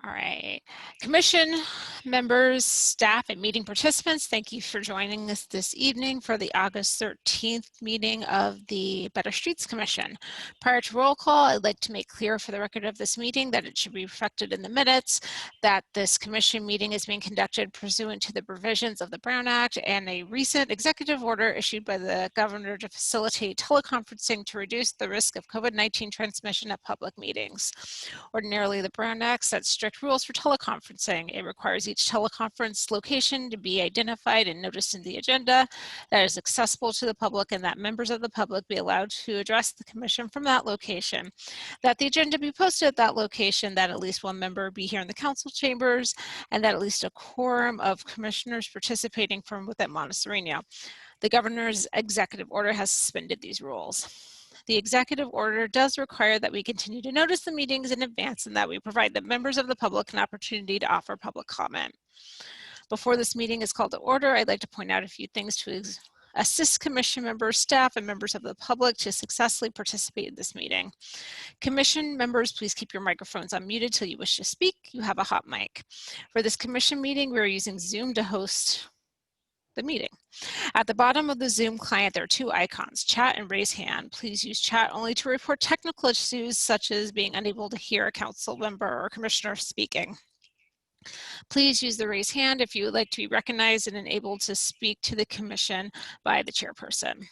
All right, commission members, staff, and meeting participants, thank you for joining us this evening for the August 13th meeting of the Better Streets Commission. Prior to roll call, I'd like to make clear for the record of this meeting that it should be reflected in the minutes that this commission meeting is being conducted pursuant to the provisions of the Brown Act and a recent executive order issued by the governor to facilitate teleconferencing to reduce the risk of COVID-19 transmission at public meetings. Ordinarily, the Brown Act sets strict rules for teleconferencing. It requires each teleconference location to be identified and noticed in the agenda, that is accessible to the public, and that members of the public be allowed to address the commission from that location, that the agenda be posted at that location, that at least one member be here in the council chambers, and that at least a quorum of commissioners participating from within Monte Sereno. The governor's executive order has suspended these rules. The executive order does require that we continue to notice the meetings in advance and that we provide the members of the public an opportunity to offer public comment. Before this meeting is called to order, I'd like to point out a few things to assist commission members, staff, and members of the public to successfully participate in this meeting. Commission members, please keep your microphones unmuted till you wish to speak. You have a hot mic. For this commission meeting, we're using Zoom to host the meeting. At the bottom of the Zoom client, there are two icons, chat and raise hand. Please use chat only to report technical issues such as being unable to hear a council member or commissioner speaking. Please use the raise hand if you would like to be recognized and able to speak to the commission by the chairperson.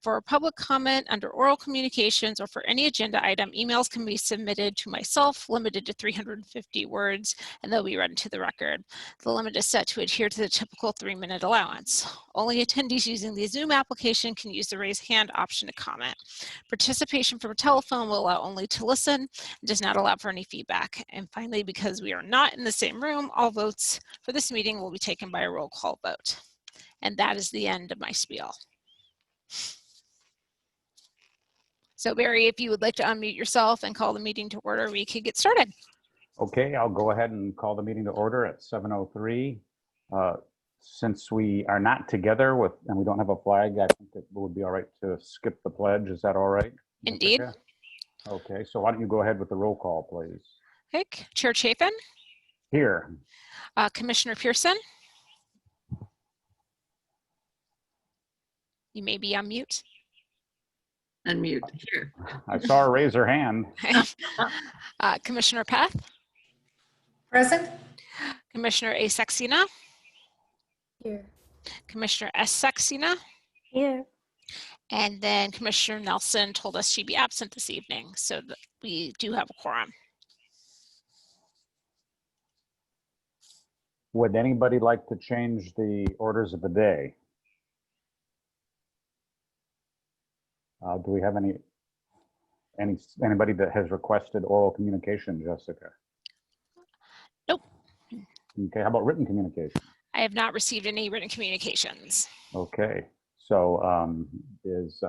For public comment under oral communications or for any agenda item, emails can be submitted to myself, limited to 350 words, and they'll be read into the record. The limit is set to adhere to the typical 3-minute allowance. Only attendees using the Zoom application can use the raise hand option to comment. Participation from a telephone will allow only to listen and does not allow for any feedback. And finally, because we are not in the same room, all votes for this meeting will be taken by a roll call vote. And that is the end of my spiel. So Barry, if you would like to unmute yourself and call the meeting to order, we could get started. Okay, I'll go ahead and call the meeting to order at 7:03. Since we are not together and we don't have a flag, I think it would be all right to skip the pledge. Is that all right? Indeed. Okay, so why don't you go ahead with the roll call, please? Okay, Chair Chafin. Here. Commissioner Pearson. You may be on mute. Unmute here. I saw her raise her hand. Commissioner Path. Present. Commissioner A. Saxena. Here. Commissioner S. Saxena. Here. And then Commissioner Nelson told us she'd be absent this evening, so that we do have a quorum. Would anybody like to change the orders of the day? Do we have anybody that has requested oral communication, Jessica? Nope. Okay, how about written communication? I have not received any written communications. Okay, so is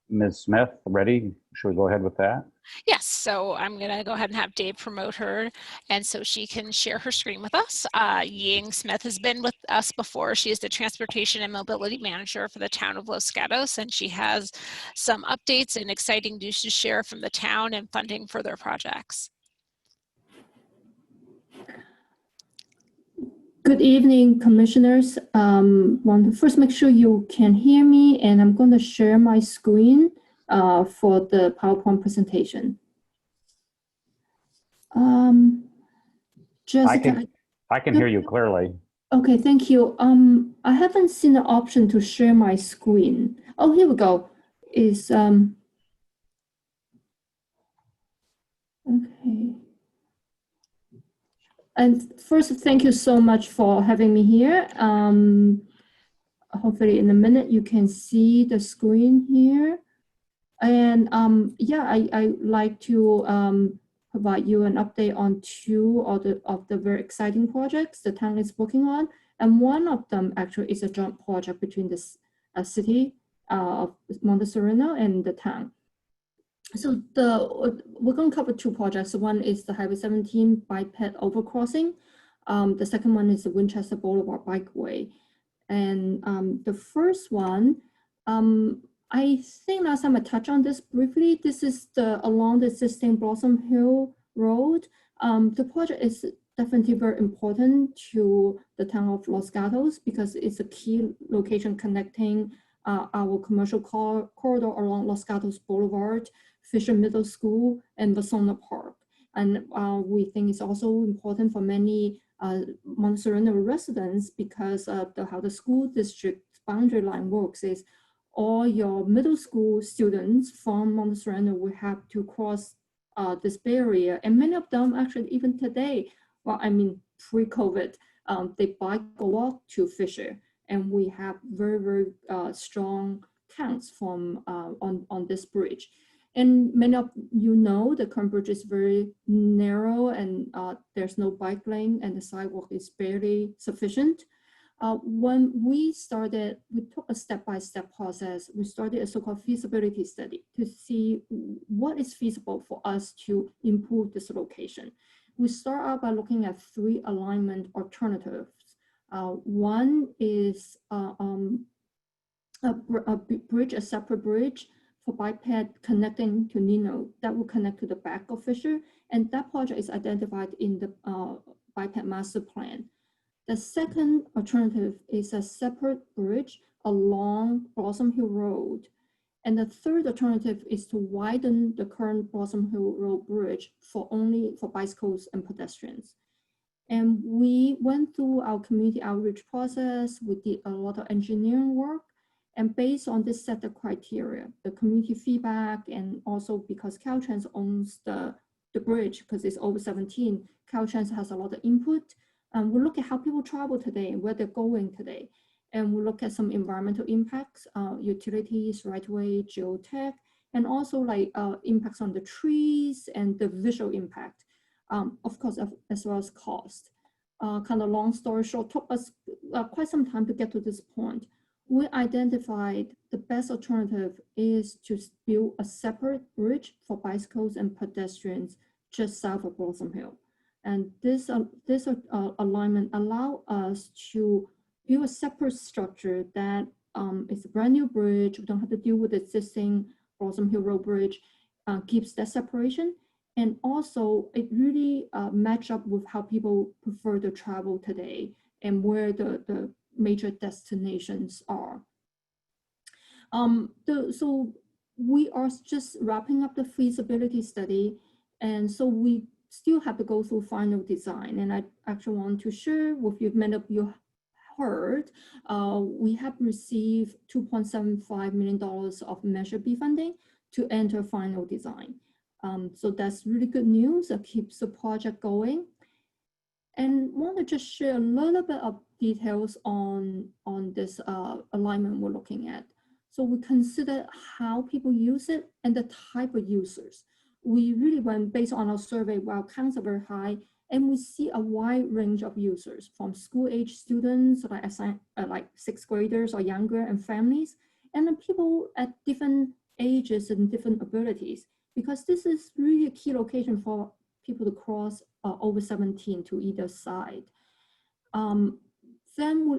Ms. Smith ready? Should we go ahead with that? Yes, so I'm gonna go ahead and have Dave promote her, and so she can share her screen with us. Ying Smith has been with us before. She is the Transportation and Mobility Manager for the town of Los Gatos, and she has some updates and exciting news to share from the town and funding for their projects. Good evening, commissioners. Want to first make sure you can hear me, and I'm going to share my screen for the PowerPoint presentation. Jessica, I can hear you clearly. Okay, thank you. I haven't seen the option to share my screen. Oh, here we go. Okay. And first, thank you so much for having me here. Hopefully in a minute you can see the screen here. And yeah, I like to provide you an update on two of the very exciting projects the town is working on. And one of them actually is a joint project between the city of Monte Sereno and the town. So we're going to cover two projects. One is the Highway 17 biped overcrossing. The second one is the Winchester Boulevard Bikeway. And the first one, I think last time I touched on this briefly. This is along the existing Blossom Hill Road. The project is definitely very important to the town of Los Gatos because it's a key location connecting our commercial corridor along Los Gatos Boulevard, Fisher Middle School, and Vasona Park. And we think it's also important for many Monte Sereno residents because how the school district boundary line works is all your middle school students from Monte Sereno will have to cross this barrier. And many of them actually even today, well, I mean, pre-COVID, they bike or walk to Fisher. And we have very, very strong counts from on this bridge. And many of you know the current bridge is very narrow and there's no bike lane and the sidewalk is barely sufficient. When we started, we took a step-by-step process. We started a so-called feasibility study to see what is feasible for us to improve this location. We start out by looking at 3 alignment alternatives. One is a bridge, a separate bridge for bike path connecting to Nino that will connect to the back of Fisher. And that project is identified in the bike path master plan. The second alternative is a separate bridge along Blossom Hill Road. And the third alternative is to widen the current Blossom Hill Road bridge only for bicycles and pedestrians. And we went through our community outreach process. We did a lot of engineering work. And based on this set of criteria, the community feedback, and also because Caltrans owns the bridge, because it's over 17, Caltrans has a lot of input. We look at how people travel today and where they're going today. And we look at some environmental impacts, utilities, right-of-way, geotech, and also like impacts on the trees and the visual impact, of course, as well as cost. Kind of long story short, took us quite some time to get to this point. We identified the best alternative is to build a separate bridge for bicycles and pedestrians just south of Blossom Hill. And this alignment allow us to build a separate structure that is a brand new bridge. We don't have to deal with the existing Blossom Hill Road Bridge, keeps that separation. And also it really match up with how people prefer to travel today and where the major destinations are. So we are just wrapping up the feasibility study. And so we still have to go through final design. And I actually want to share with you, many of you heard, we have received $2.75 million of Measure B funding to enter final design. So that's really good news. That keeps the project going. And want to just share a little bit of details on this alignment we're looking at. So we consider how people use it and the type of users. We really went based on our survey, while counts are very high, and we see a wide range of users from school-age students, like 6th graders or younger, and families, and then people at different ages and different abilities, because this is really a key location for people to cross over 17 to either side. Then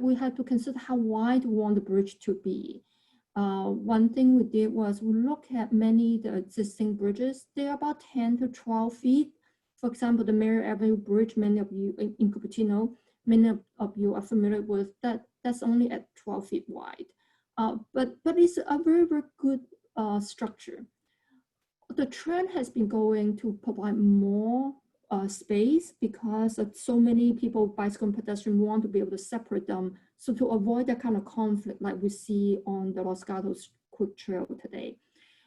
we had to consider how wide we want the bridge to be. One thing we did was we look at many of the existing bridges. They're about 10 to 12 feet. For example, the Mary Avenue Bridge, many of you in Cupertino, many of you are familiar with that. That's only at 12 feet wide. But it's a very, very good structure. The trend has been going to provide more space because so many people, bicycle and pedestrian, want to be able to separate them. So to avoid that kind of conflict like we see on the Los Gatos Quick Trail today.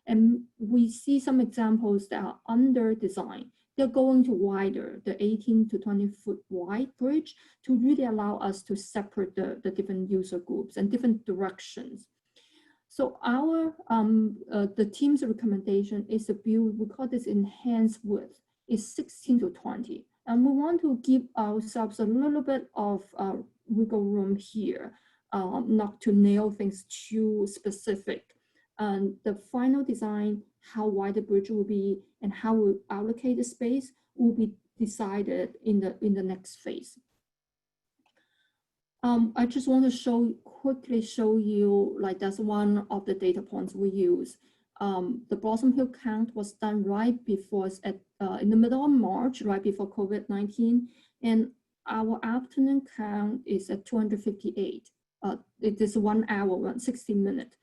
And we see some examples that are under design. They're going to wider, the 18 to 20 foot wide bridge to really allow us to separate the different user groups and different directions. So our, the team's recommendation is to build, we call this enhanced width, is 16 to 20. And we want to give ourselves a little bit of wiggle room here, not to nail things too specific. And the final design, how wide the bridge will be and how we allocate the space will be decided in the next phase. I just want to quickly show you, like that's one of the data points we use. The Blossom Hill count was done right before, in the middle of March, right before COVID-19. And our afternoon count is at 258. It is 1 hour, 60 minutes.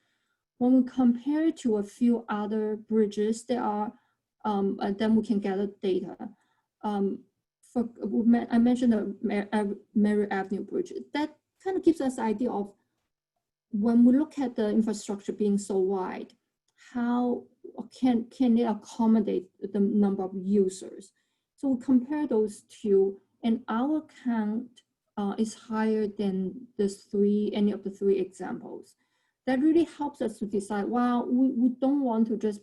When we compare to a few other bridges, there are, then we can gather data. I mentioned the Mary Avenue Bridge. That kind of gives us an idea of when we look at the infrastructure being so wide, how can it accommodate the number of users? So we compare those two, and our count is higher than any of the three examples. That really helps us to decide, well, we don't want to just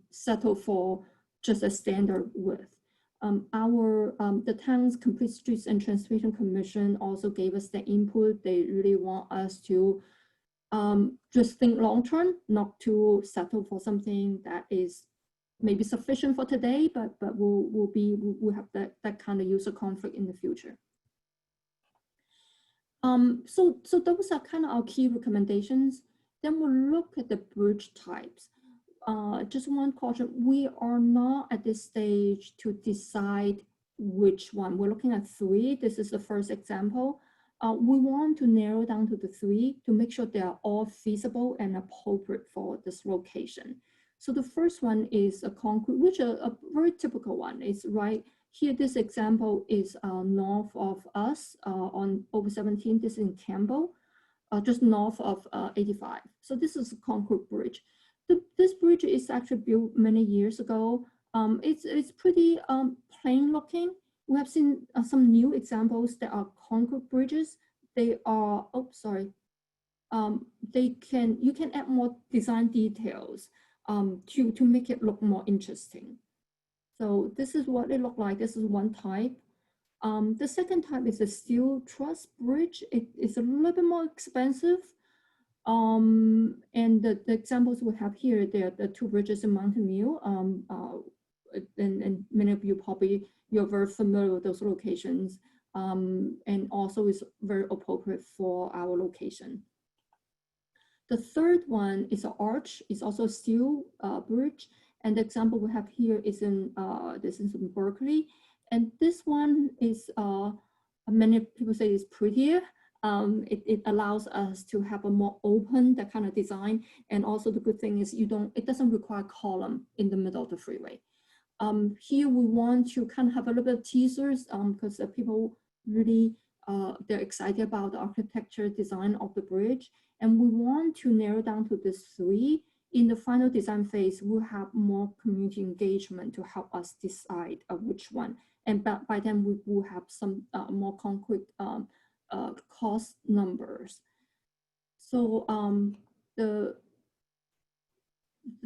settle for just a standard width. The town's Complete Streets and Transportation Commission also gave us the input. They really want us to just think long term, not to settle for something that is maybe sufficient for today, but we'll have that kind of user conflict in the future. So those are kind of our key recommendations. Then we'll look at the bridge types. Just one caution, we are not at this stage to decide which one. We're looking at 3. This is the first example. We want to narrow down to the 3 to make sure they are all feasible and appropriate for this location. So the first one is a concrete, which is a very typical one. It's right here. This example is north of us on over 17. This is in Campbell, just north of 85. So this is a concrete bridge. This bridge is actually built many years ago. It's pretty plain looking. We have seen some new examples that are concrete bridges. They are, you can add more design details to make it look more interesting. So this is what it looks like. This is one type. The second type is a steel truss bridge. It is a little bit more expensive. And the examples we have here, they're the 2 bridges in Mountain View. And many of you you're very familiar with those locations. And also is very appropriate for our location. The third one is an arch. It's also a steel bridge. And the example we have here is this is in Berkeley. And this one is, many people say is prettier. It allows us to have a more open, that kind of design. And also the good thing is it doesn't require column in the middle of the freeway. Here we want to kind of have a little bit of teasers because people really, they're excited about the architecture design of the bridge. And we want to narrow down to this 3. In the final design phase, we'll have more community engagement to help us decide which one. And by then we will have some more concrete cost numbers. So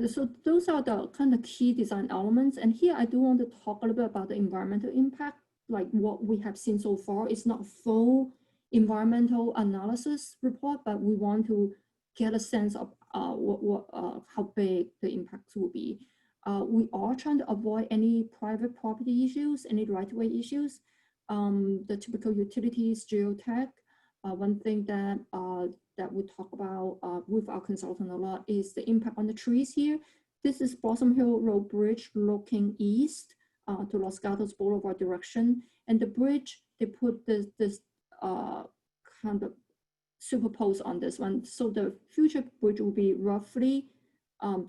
so those are the kind of key design elements. And here I do want to talk a little bit about the environmental impact. Like what we have seen so far is not full environmental analysis report, but we want to get a sense of how big the impacts will be. We are trying to avoid any private property issues, any right-of-way issues. The typical utilities, geotech. One thing that we talk about with our consultant a lot is the impact on the trees here. This is Blossom Hill Road Bridge looking east to Los Gatos Boulevard direction. And the bridge, they put this kind of superposed on this one. So the future bridge will be roughly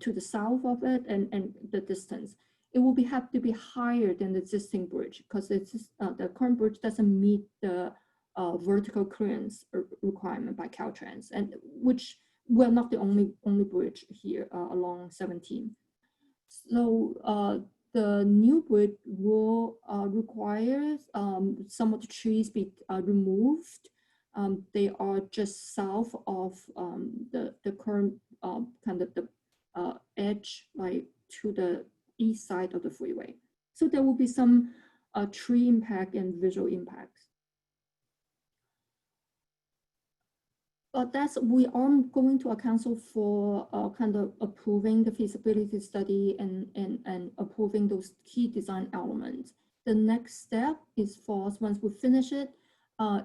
to the south of it and the distance. It will have to be higher than the existing bridge because the current bridge doesn't meet the vertical clearance requirement by Caltrans, and which we're not the only bridge here along 17. So the new bridge will require some of the trees be removed. They are just south of the current kind of the edge, like to the east side of the freeway. So there will be some tree impact and visual impacts. But we are going to a council for kind of approving the feasibility study and approving those key design elements. The next step is for us, once we finish it,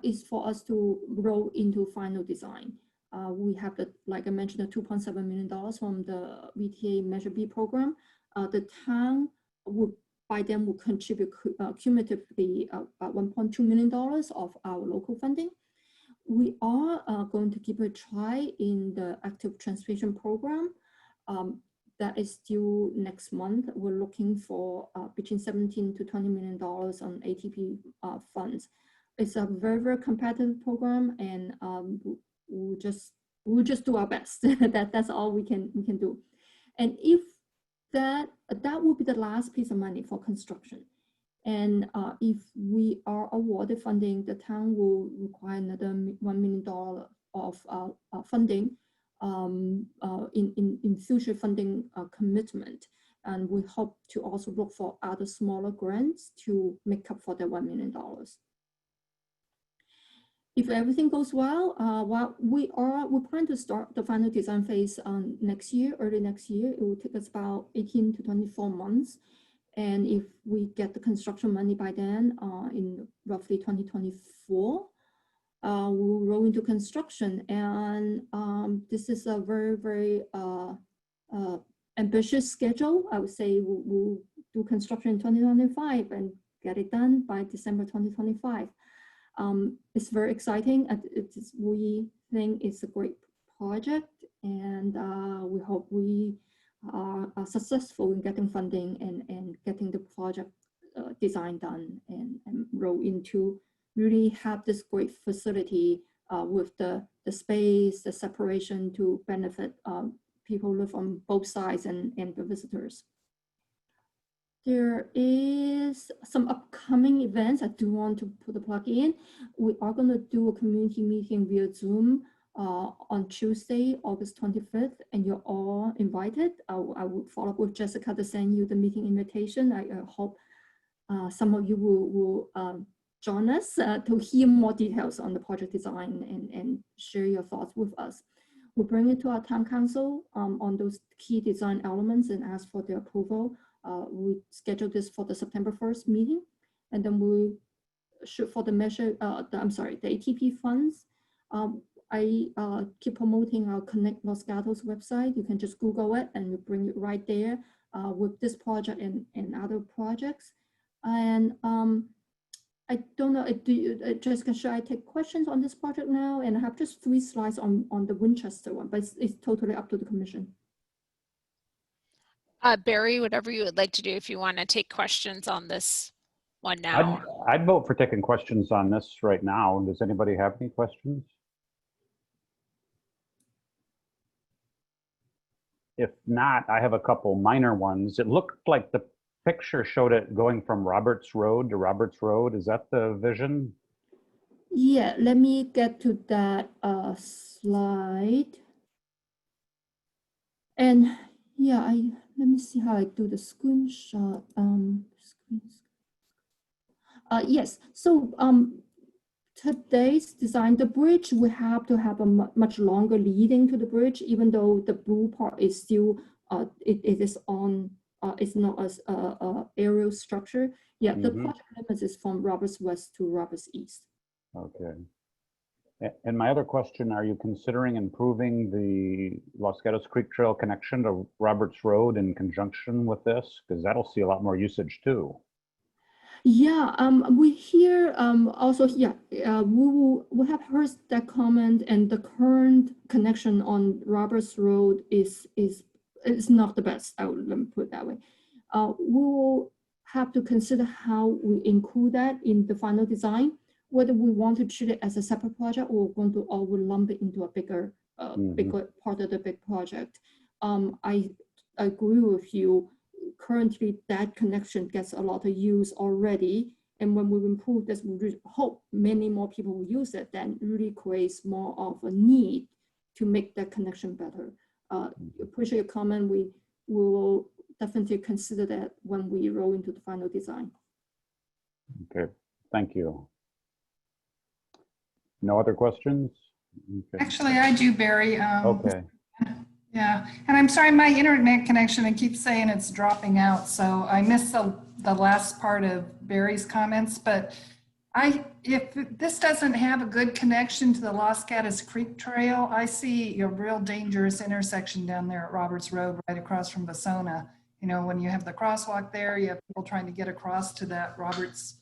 is for us to roll into final design. We have the, like I mentioned, the $2.7 million from the VTA Measure B program. The town would by then will contribute cumulatively $1.2 million of our local funding. We are going to give a try in the active transportation program. That is due next month. We're looking for between $17 to $20 million on ATP funds. It's a very, very competitive program, and we'll just do our best. That's all we can do. And if that will be the last piece of money for construction. And if we are awarded funding, the town will require another $1 million of funding in future funding commitment. And we hope to also look for other smaller grants to make up for the $1 million. If everything goes well, we plan to start the final design phase next year, early next year. It will take us about 18 to 24 months. And if we get the construction money by then, in roughly 2024, we'll roll into construction. And this is a very, very ambitious schedule. I would say we'll do construction in 2025 and get it done by December 2025. It's very exciting. We think it's a great project, and we hope we are successful in getting funding and getting the project design done and roll into really have this great facility with the space, the separation to benefit people who live on both sides and the visitors. There is some upcoming events I do want to put a plug in. We are going to do a community meeting via Zoom on Tuesday, August 25th, and you're all invited. I will follow up with Jessica to send you the meeting invitation. I hope some of you will join us to hear more details on the project design and share your thoughts with us. We'll bring it to our town council on those key design elements and ask for their approval. We scheduled this for the September 1st meeting, and then we shoot for the measure, the ATP funds. I keep promoting our Connect Los Gatos website. You can just Google it and we bring it right there with this project and other projects. And I don't know, Jessica, should I take questions on this project now? And I have just 3 slides on the Winchester one, but it's totally up to the commission. Barry, whatever you would like to do, if you want to take questions on this one now. I'd vote for taking questions on this right now. Does anybody have any questions? If not, I have a couple minor ones. It looked like the picture showed it going from Roberts Road to Roberts Road. Is that the vision? Yeah, let me get to that slide. And yeah, let me see how I do the screenshot. Yes, so today's design, the bridge, we have to have a much longer leading to the bridge, even though the blue part is still, it is on, it's not as aerial structure. Yeah, the project limits is from Roberts West to Roberts East. Okay. And my other question, are you considering improving the Los Gatos Creek Trail connection to Roberts Road in conjunction with this? Because that'll see a lot more usage too. Yeah, we hear also, yeah, we have heard that comment, and the current connection on Roberts Road is not the best. Let me put it that way. We will have to consider how we include that in the final design, whether we want to treat it as a separate project or going to all lump it into a bigger, bigger part of the big project. I agree with you. Currently, that connection gets a lot of use already. And when we improve this, we hope many more people will use it. Then really creates more of a need to make that connection better. Appreciate your comment. We will definitely consider that when we roll into the final design. Okay, thank you. No other questions? Okay. Actually, I do, Barry. Okay. Yeah, and I'm sorry, my internet connection, I keep saying it's dropping out, so I missed the last part of Barry's comments, but If this doesn't have a good connection to the Los Gatos Creek Trail, I see a real dangerous intersection down there at Roberts Road, right across from Vasona. You know, when you have the crosswalk there, you have people trying to get across to that Roberts,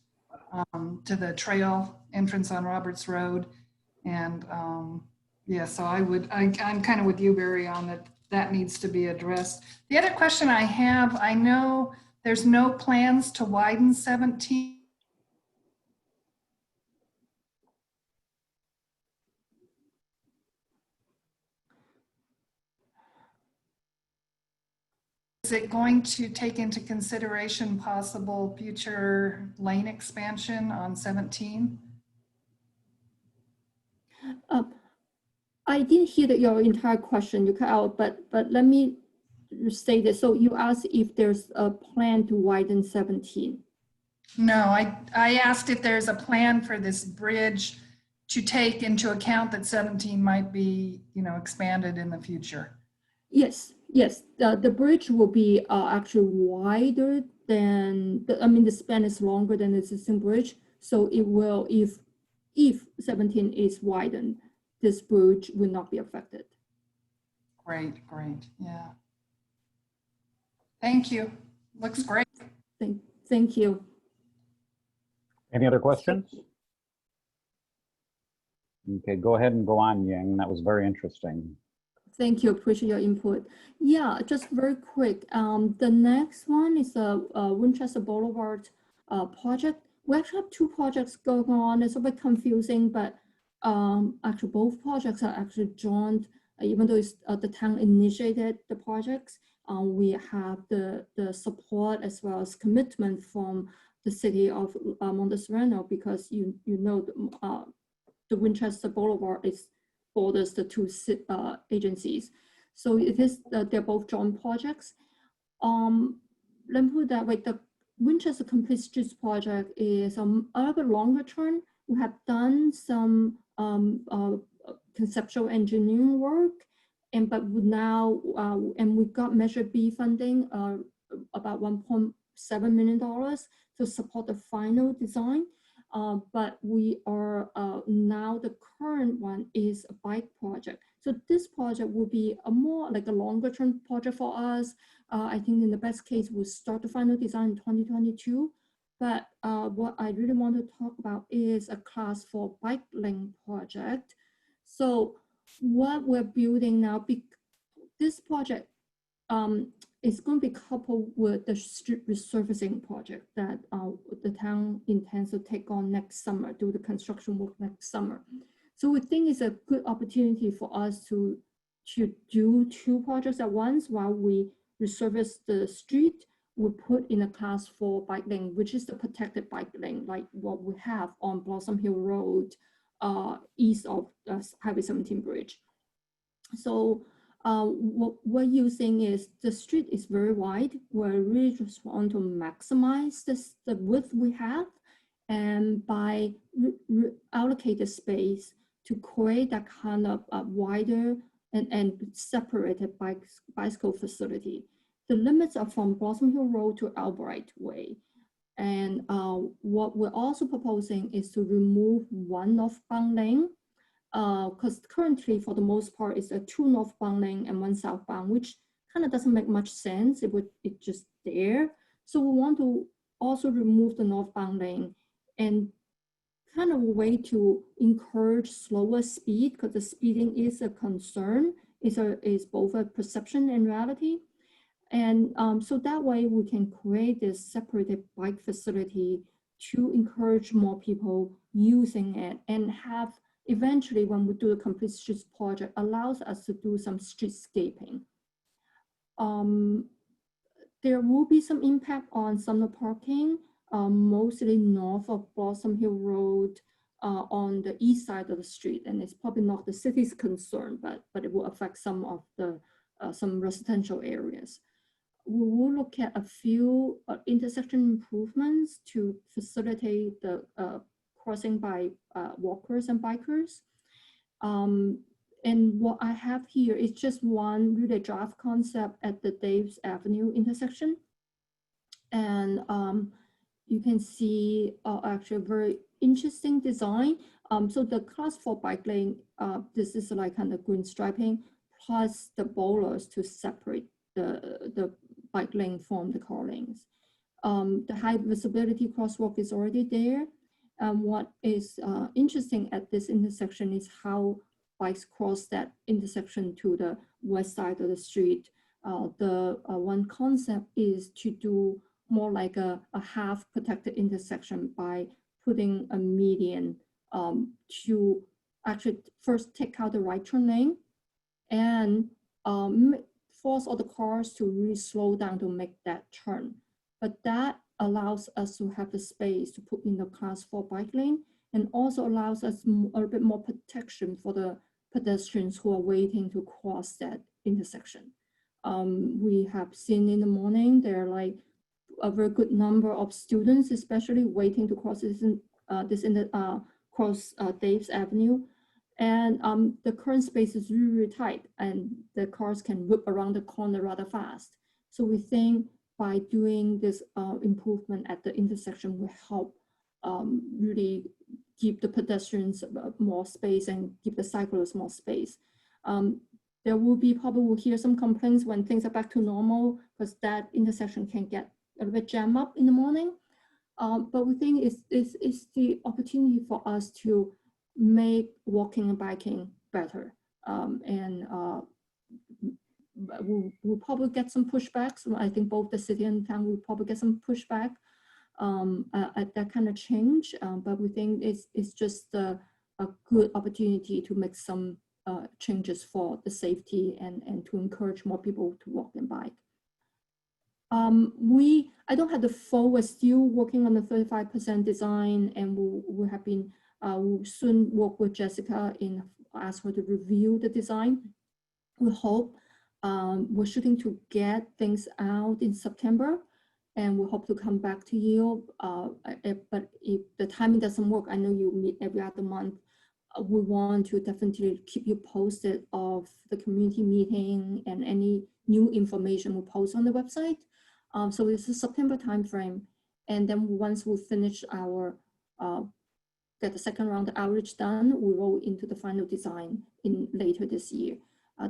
to the trail entrance on Roberts Road. And yeah, so I'm kind of with you, Barry, on that. That needs to be addressed. The other question I have, I know there's no plans to widen 17. Is it going to take into consideration possible future lane expansion on 17? I didn't hear your entire question, you cut out, but let me say this. So you asked if there's a plan to widen 17. No, I asked if there's a plan for this bridge to take into account that 17 might be, you know, expanded in the future. Yes, yes. The bridge will be actually wider than, I mean, the span is longer than the existing bridge. So it will, if 17 is widened, this bridge will not be affected. Great, great, yeah. Thank you. Looks great. Thank you. Any other questions? Okay, go ahead and go on, Yang. That was very interesting. Thank you, appreciate your input. Yeah, just very quick. The next one is the Winchester Boulevard project. We actually have two projects going on. It's a bit confusing, but actually both projects are actually joined, even though it's, the town initiated the projects. We have the support as well as commitment from the city of Monte Sereno, because you know the Winchester Boulevard is borders the two agencies. So it is, they're both joint projects. Let me put it that way, the Winchester Complete Streets project is a little bit longer term. We have done some conceptual engineering work, but now, and we got Measure B funding, about $1.7 million to support the final design. But we are now, the current one is a bike project. So this project will be a more like a longer term project for us. I think in the best case, we'll start the final design in 2022. But what I really want to talk about is a Class 4 bike lane project. So what we're building now, this project is going to be coupled with the street resurfacing project that the town intends to take on next summer, do the construction work next summer. So we think it's a good opportunity for us to do two projects at once. While we resurface the street, we put in a Class 4 bike lane, which is the protected bike lane, like what we have on Blossom Hill Road, east of Highway 17 bridge. So what we're using is, the street is very wide. We really just want to maximize the width we have, and by allocate the space to create that kind of wider and separated bicycle facility. The limits are from Blossom Hill Road to Albright Way. And what we're also proposing is to remove one northbound lane, because currently, for the most part, it's a two northbound lane and one southbound, which kind of doesn't make much sense. It's just there. So we want to also remove the northbound lane and kind of a way to encourage slower speed, because the speeding is a concern. Is both a perception and reality. And so that way we can create this separated bike facility to encourage more people using it, and have eventually, when we do the Complete Streets project, allows us to do some streetscaping. There will be some impact on summer parking, mostly north of Blossom Hill Road, on the east side of the street, and it's probably not the city's concern, but it will affect some of the some residential areas. We will look at a few intersection improvements to facilitate the crossing by walkers and bikers. And what I have here is just one really draft concept at the Daves Avenue intersection. And you can see actually a very interesting design. So the class 4 bike lane, this is like kind of green striping plus the boulders to separate the bike lane from the car lanes. The high visibility crosswalk is already there. What is interesting at this intersection is how bikes cross that intersection to the west side of the street. The one concept is to do more like a half protected intersection by putting a median to actually first take out the right turn lane and force all the cars to really slow down to make that turn. But that allows us to have the space to put in the class 4 bike lane and also allows us a little bit more protection for the pedestrians who are waiting to cross that intersection. We have seen in the morning, there are like a very good number of students, especially waiting to cross cross Dave's Avenue. And the current space is really, really tight and the cars can whip around the corner rather fast. So we think by doing this improvement at the intersection will help really give the pedestrians more space and give the cyclists more space. There will be probably will hear some complaints when things are back to normal because that intersection can get a little bit jammed up in the morning. But we think it's the opportunity for us to make walking and biking better. We'll probably get some pushbacks. So I think both the city and town will probably get some pushback at that kind of change. But we think it's just a good opportunity to make some changes for the safety and to encourage more people to walk and bike. I don't have the full, we're still working on the 35% design and we have been, we'll soon work with Jessica in ask her to review the design. We hope we're shooting to get things out in September and we hope to come back to you. But if the timing doesn't work, I know you meet every other month. We want to definitely keep you posted of the community meeting and any new information we post on the website. So it's a September timeframe. And then once we finish our, get the second round of outreach done, we roll into the final design in later this year.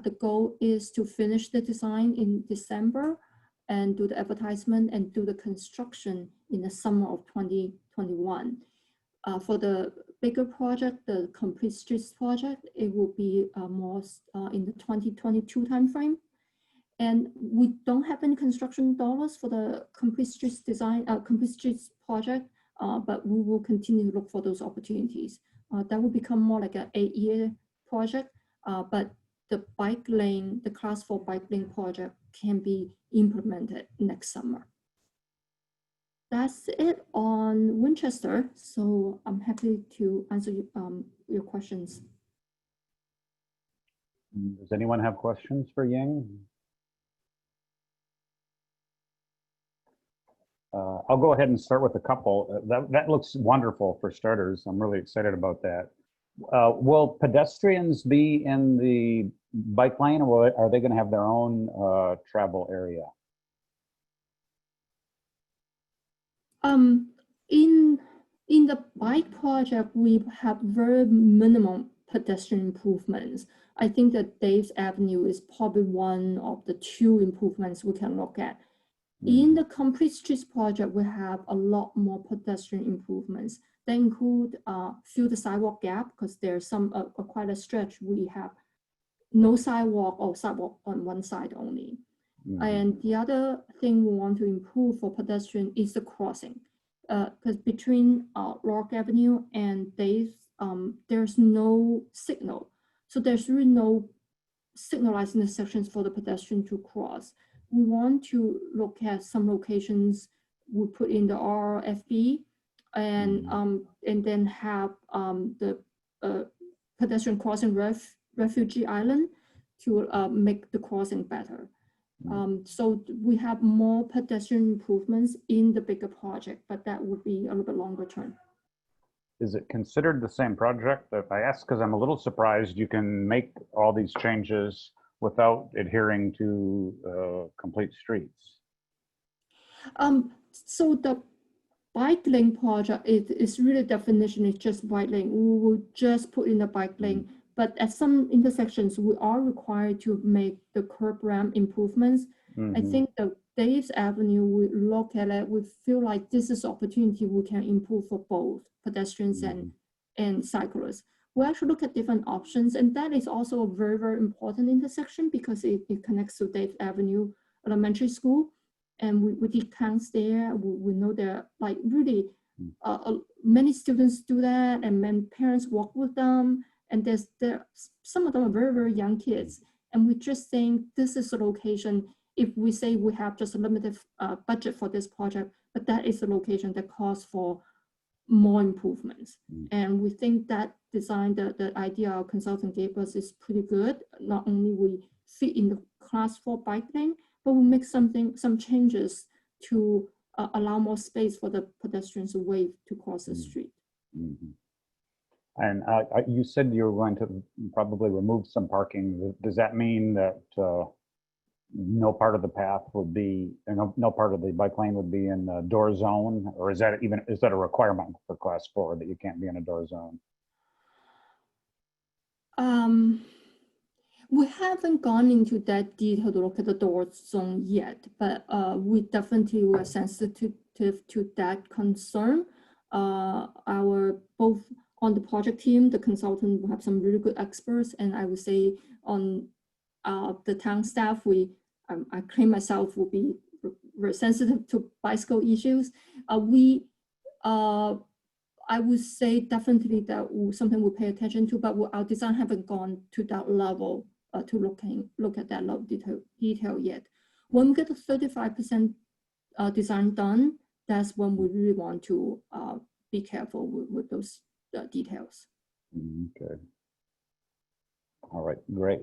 The goal is to finish the design in December and do the advertisement and do the construction in the summer of 2021. For the bigger project, the Complete Streets project, it will be more in the 2022 timeframe. And we don't have any construction dollars for the Complete Streets design, Complete Streets project, but we will continue to look for those opportunities. That will become more like an 8-year project, but the bike lane, the class 4 bike lane project can be implemented next summer. That's it on Winchester. So I'm happy to answer your questions. Does anyone have questions for Ying? I'll go ahead and start with a couple. That looks wonderful for starters. I'm really excited about that. Will pedestrians be in the bike lane or are they going to have their own travel area? In the bike project, we have very minimum pedestrian improvements. I think that Dave's Avenue is probably one of the 2 improvements we can look at. In the Complete Streets project, we have a lot more pedestrian improvements. They include fill the sidewalk gap because there's some quite a stretch we have no sidewalk or sidewalk on one side only. And the other thing we want to improve for pedestrian is the crossing. Because between Lark Avenue and Dave's, there's no signal. So there's really no signalized intersections for the pedestrian to cross. We want to look at some locations we put in the RFB and then have the pedestrian crossing refugee island to make the crossing better. So we have more pedestrian improvements in the bigger project, but that would be a little bit longer term. Is it considered the same project? I ask because I'm a little surprised you can make all these changes without adhering to Complete Streets. So bike lane project, it's really definition is just bike lane. We will just put in the bike lane. But at some intersections, we are required to make the curb ramp improvements. I think the Dave's Avenue, we look at it, we feel like this is opportunity we can improve for both pedestrians and cyclists. We actually look at different options, and that is also a very, very important intersection because it connects to Dave's Avenue Elementary School. And we did counts there. We know there like really many students do that, and many parents walk with them. And there some of them are very, very young kids. And we just think this is a location, if we say we have just a limited budget for this project, but that is a location that calls for more improvements. And we think that design, the idea our consultant gave us is pretty good. Not only we fit in the class 4 bike lane, but we make some changes to allow more space for the pedestrians to wave to cross the street. And you said you were going to probably remove some parking. Does that mean that no part of the path would be, no part of the bike lane would be in the door zone? Or is that a requirement for class 4 that you can't be in a door zone? We haven't gone into that detail to look at the door zone yet, but we definitely were sensitive to that concern. Both on the project team, the consultant will have some really good experts, and I would say on the town staff, I claim myself will be very sensitive to bicycle issues. I would say definitely that something we'll pay attention to, but our design haven't gone to that level to look at that level detail yet. When we get the 35% design done, that's when we really want to be careful with those details. Okay. All right, great.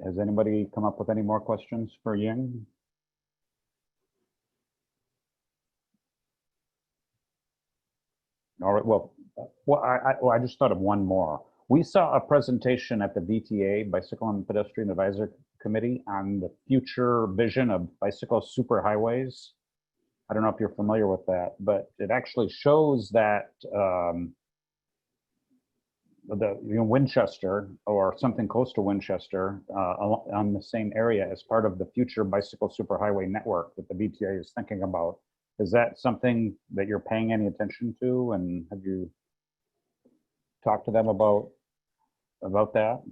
Has anybody come up with any more questions for Ying? All right, well, I just thought of one more. We saw a presentation at the VTA, Bicycle and Pedestrian Advisory Committee, on the future vision of bicycle superhighways. I don't know if you're familiar with that, but it actually shows that Winchester or something close to Winchester on the same area as part of the future bicycle superhighway network that the VTA is thinking about. Is that something that you're paying any attention to, and have you talked to them about that?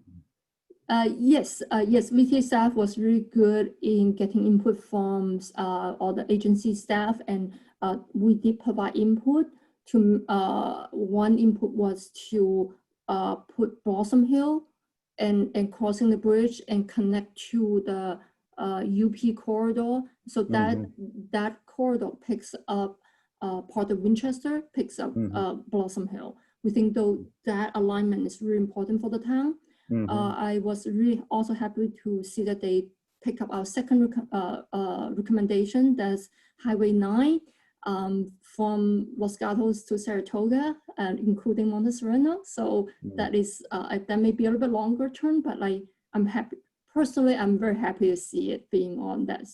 Yes, VTA staff was really good in getting input from all the agency staff, and we did provide input. One input was to put Blossom Hill and crossing the bridge and connect to the UP corridor, so that corridor picks up part of Winchester, picks up Blossom Hill. We think though that alignment is really important for the town. I was really also happy to see that they pick up our second recommendation, that's Highway 9 from Los Gatos to Saratoga, including Monte Sereno. So that is that may be a little bit longer term, but I'm happy. Personally, I'm very happy to see it being on that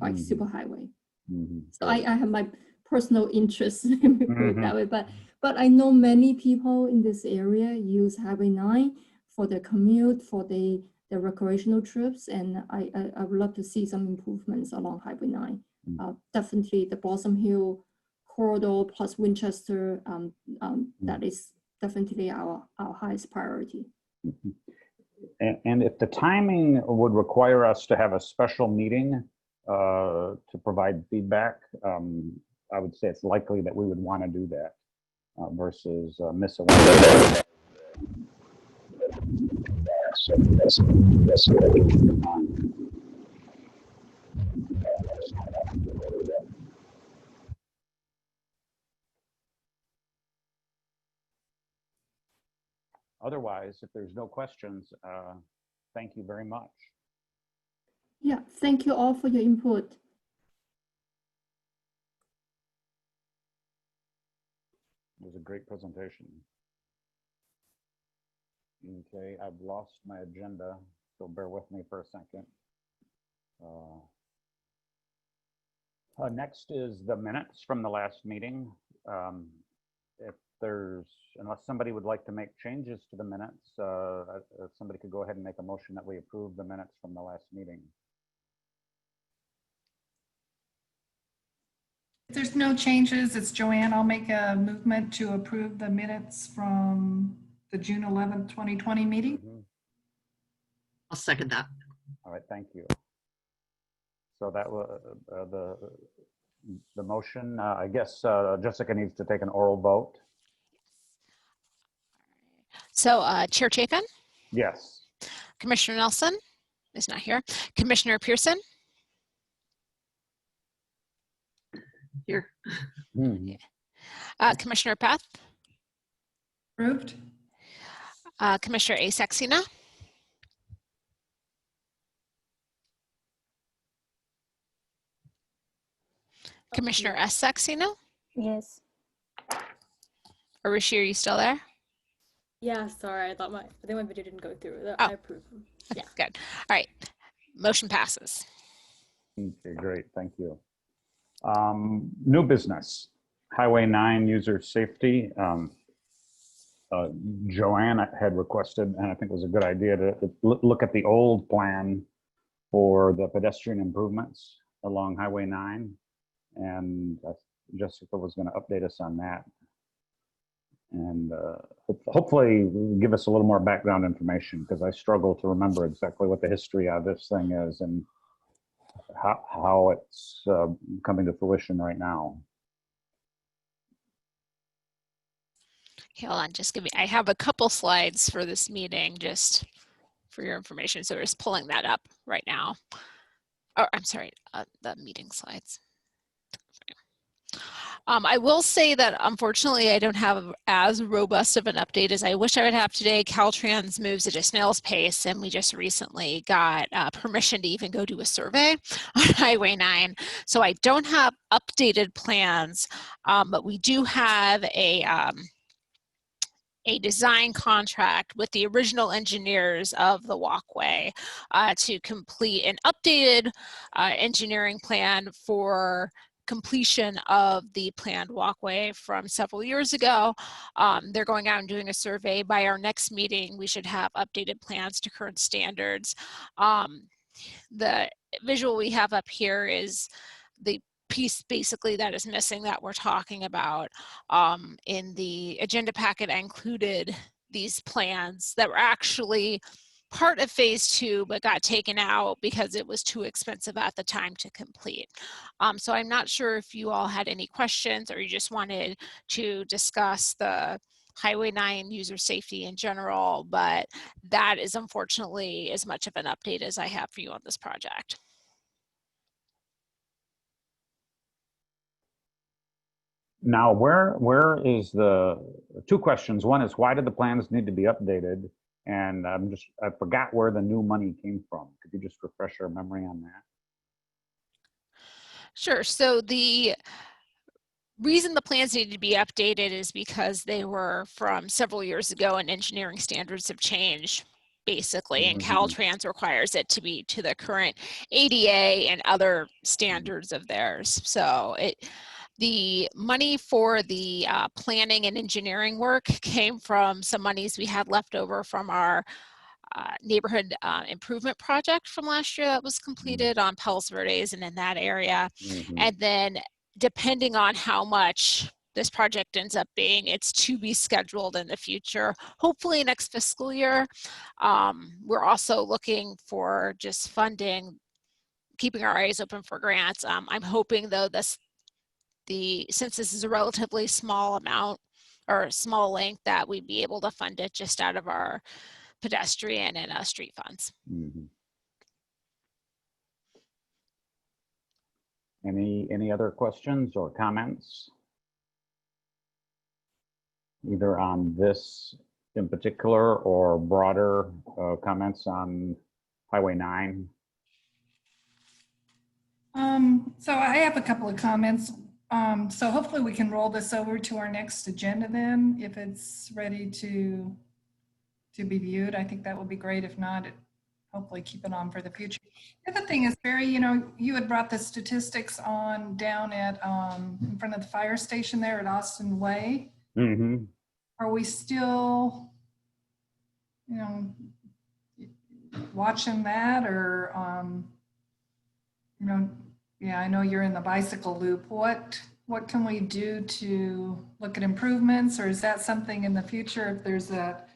superhighway. So I have my personal interest in it that way, but I know many people in this area use Highway 9 for their commute, for their recreational trips, and I would love to see some improvements along Highway 9. Definitely the Blossom Hill corridor plus Winchester, that is definitely our highest priority. And if the timing would require us to have a special meeting to provide feedback, I would say it's likely that we would want to do that versus miss a one. Otherwise, if there's no questions, thank you very much. Yeah, thank you all for your input. It was a great presentation. Okay, I've lost my agenda, so bear with me for a second. Next is the minutes from the last meeting. If unless somebody would like to make changes to the minutes, somebody could go ahead and make a motion that we approve the minutes from the last meeting. If there's no changes, it's Joanne. I'll make a movement to approve the minutes from the June 11th, 2020 meeting. I'll second that. All right, thank you. So that was the motion. I guess Jessica needs to take an oral vote. So Chair Chapin, Yes. Commissioner Nelson is not here. Commissioner Pearson, Here. Mhm. Commissioner Peth, Approved? Commissioner A. Saxena, Commissioner S. Saxena, Yes. Rishi, are you still there? Yeah, sorry. I think my video didn't go through. Oh. I approve. Yeah. Good. All right. Motion passes. Okay, great, thank you. New business, Highway 9 user safety. Joanne had requested, and I think it was a good idea to look at the old plan for the pedestrian improvements along Highway 9. And Jessica was going to update us on that. And hopefully give us a little more background information, because I struggle to remember exactly what the history of this thing is and how it's coming to fruition right now. Hold on, just give me, I have a couple slides for this meeting just for your information. So we're just pulling that up right now. Oh, I'm sorry, the meeting slides. I will say that unfortunately I don't have as robust of an update as I wish I would have today. Caltrans moves at a snail's pace, and we just recently got permission to even go do a survey on Highway 9. So I don't have updated plans, but we do have a design contract with the original engineers of the walkway to complete an updated engineering plan for completion of the planned walkway from several years ago. They're going out and doing a survey. By our next meeting, we should have updated plans to current standards. The visual we have up here is the piece basically that is missing that we're talking about. In the agenda packet, I included these plans that were actually part of phase 2 but got taken out because it was too expensive at the time to complete. So I'm not sure if you all had any questions or you just wanted to discuss the Highway 9 user safety in general, but that is unfortunately as much of an update as I have for you on this project. Now, where is the two questions? One is, why did the plans need to be updated? And I forgot where the new money came from. Could you just refresh our memory on that? Sure. So the reason the plans needed to be updated is because they were from several years ago and engineering standards have changed basically, and Caltrans requires it to be to the current ADA and other standards of theirs. So the money for the planning and engineering work came from some monies we had left over from our neighborhood improvement project from last year that was completed on Palos Verdes and in that area. And then depending on how much this project ends up being, it's to be scheduled in the future, hopefully next fiscal year. We're also looking for just funding, keeping our eyes open for grants. I'm hoping though since this is a relatively small amount or small length, that we'd be able to fund it just out of our pedestrian and street funds. Any other questions or comments? Either on this in particular or broader comments on Highway 9? So I have a couple of comments. So hopefully we can roll this over to our next agenda then, if it's ready to be viewed. I think that would be great. If not, hopefully keep it on for the future. The other thing is, Barry, you know, you had brought the statistics on down at, in front of the fire station there at Austin Way. Mm-hmm. Are we still, you know, watching that or, you know, yeah, I know you're in the bicycle loop. What can we do to look at improvements, or is that something in the future if there's that,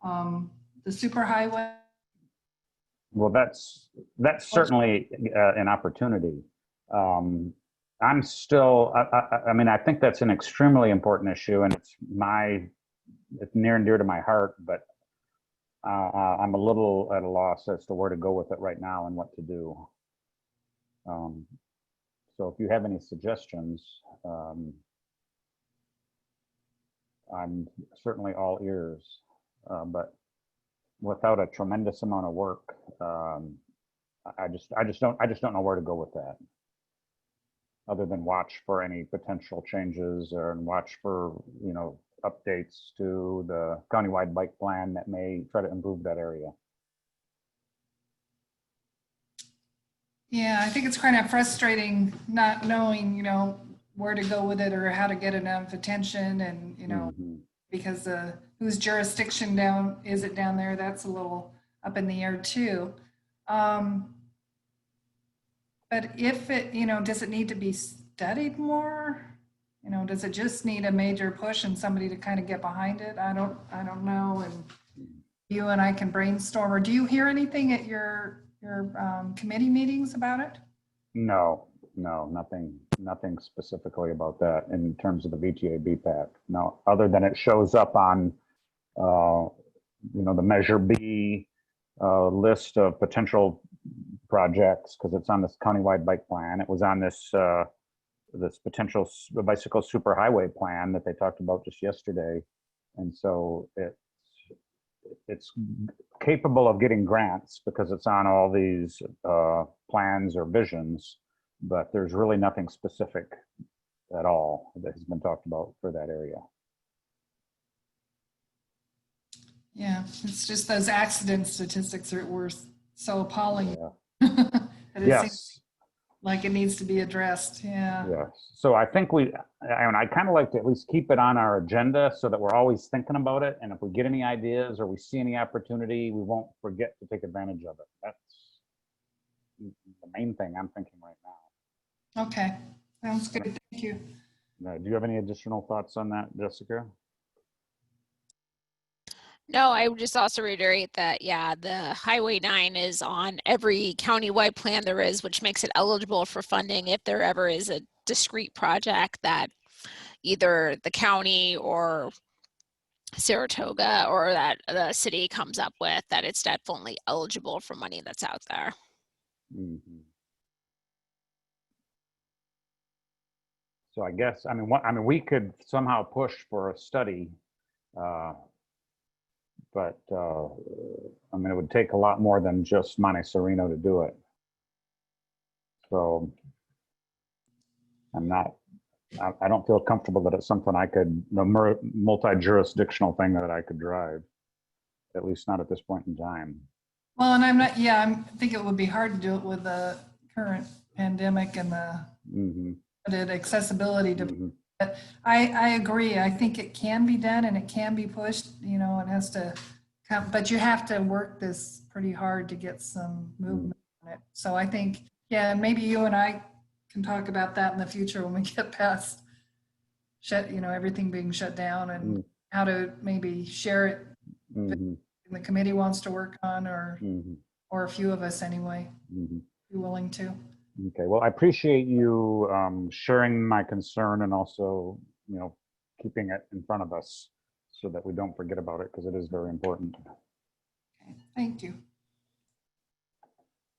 the superhighway? Well, that's certainly an opportunity. I'm still, I mean, I think that's an extremely important issue, and it's near and dear to my heart, but I'm a little at a loss as to where to go with it right now and what to do. So if you have any suggestions, I'm certainly all ears, but without a tremendous amount of work, I just don't know where to go with that, other than watch for any potential changes and watch for, you know, updates to the countywide bike plan that may try to improve that area. Yeah, I think it's kind of frustrating not knowing, you know, where to go with it or how to get enough attention and, you know, Mhm. because whose jurisdiction down is it down there? That's a little up in the air too. But if it, you know, does it need to be studied more? You know, does it just need a major push and somebody to kind of get behind it? I don't know. And you and I can brainstorm. Or do you hear anything at your committee meetings about it? No, nothing specifically about that in terms of the VTA BPAC. No, other than it shows up on, you know, the Measure B list of potential projects, because it's on this countywide bike plan. It was on this this potential bicycle superhighway plan that they talked about just yesterday, and so it's capable of getting grants because it's on all these plans or visions, but there's really nothing specific at all that has been talked about for that area. Yeah, it's just those accident statistics were so appalling. Yeah. that it seems Yes. like it needs to be addressed. Yeah. Yes. So I think I kind of like to at least keep it on our agenda so that we're always thinking about it. And if we get any ideas or we see any opportunity, we won't forget to take advantage of it. That's the main thing I'm thinking right now. Okay. Sounds good. Thank you. Do you have any additional thoughts on that, Jessica? No, I would just also reiterate that, yeah, the Highway 9 is on every county-wide plan there is, which makes it eligible for funding if there ever is a discrete project that either the county or Saratoga or that the city comes up with, that it's definitely eligible for money that's out there. Mm-hmm. So I guess, I mean, we could somehow push for a study, but I mean, it would take a lot more than just Monte Sereno to do it. So I don't feel comfortable that it's something I could, the multi-jurisdictional thing that I could drive, at least not at this point in time. Well, and I think it would be hard to do it with the current pandemic and the limited accessibility to. But I agree. I think it can be done and it can be pushed. You know, it has to come, but you have to work this pretty hard to get some movement on it. So I think, yeah, maybe you and I can talk about that in the future when we get past everything being shut down and how to maybe share it. The committee wants to work on, or a few of us anyway, be willing to. Okay, well, I appreciate you sharing my concern and also, you know, keeping it in front of us so that we don't forget about it, because it is very important. Okay, thank you.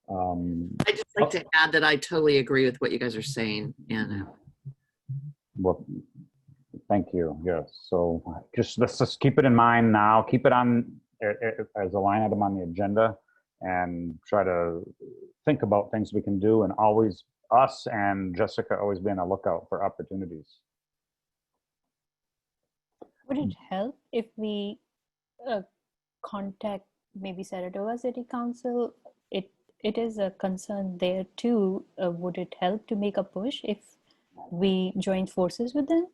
I'd just like to add that I totally agree with what you guys are saying. And well, thank you. Yes. So let's just keep it in mind now. Keep it on as a line item on the agenda, and try to think about things we can do, and always, us and Jessica, always be on a lookout for opportunities. Would it help if we contact maybe Saratoga City Council it is a concern there too. Would it help to make a push if we joined forces with them?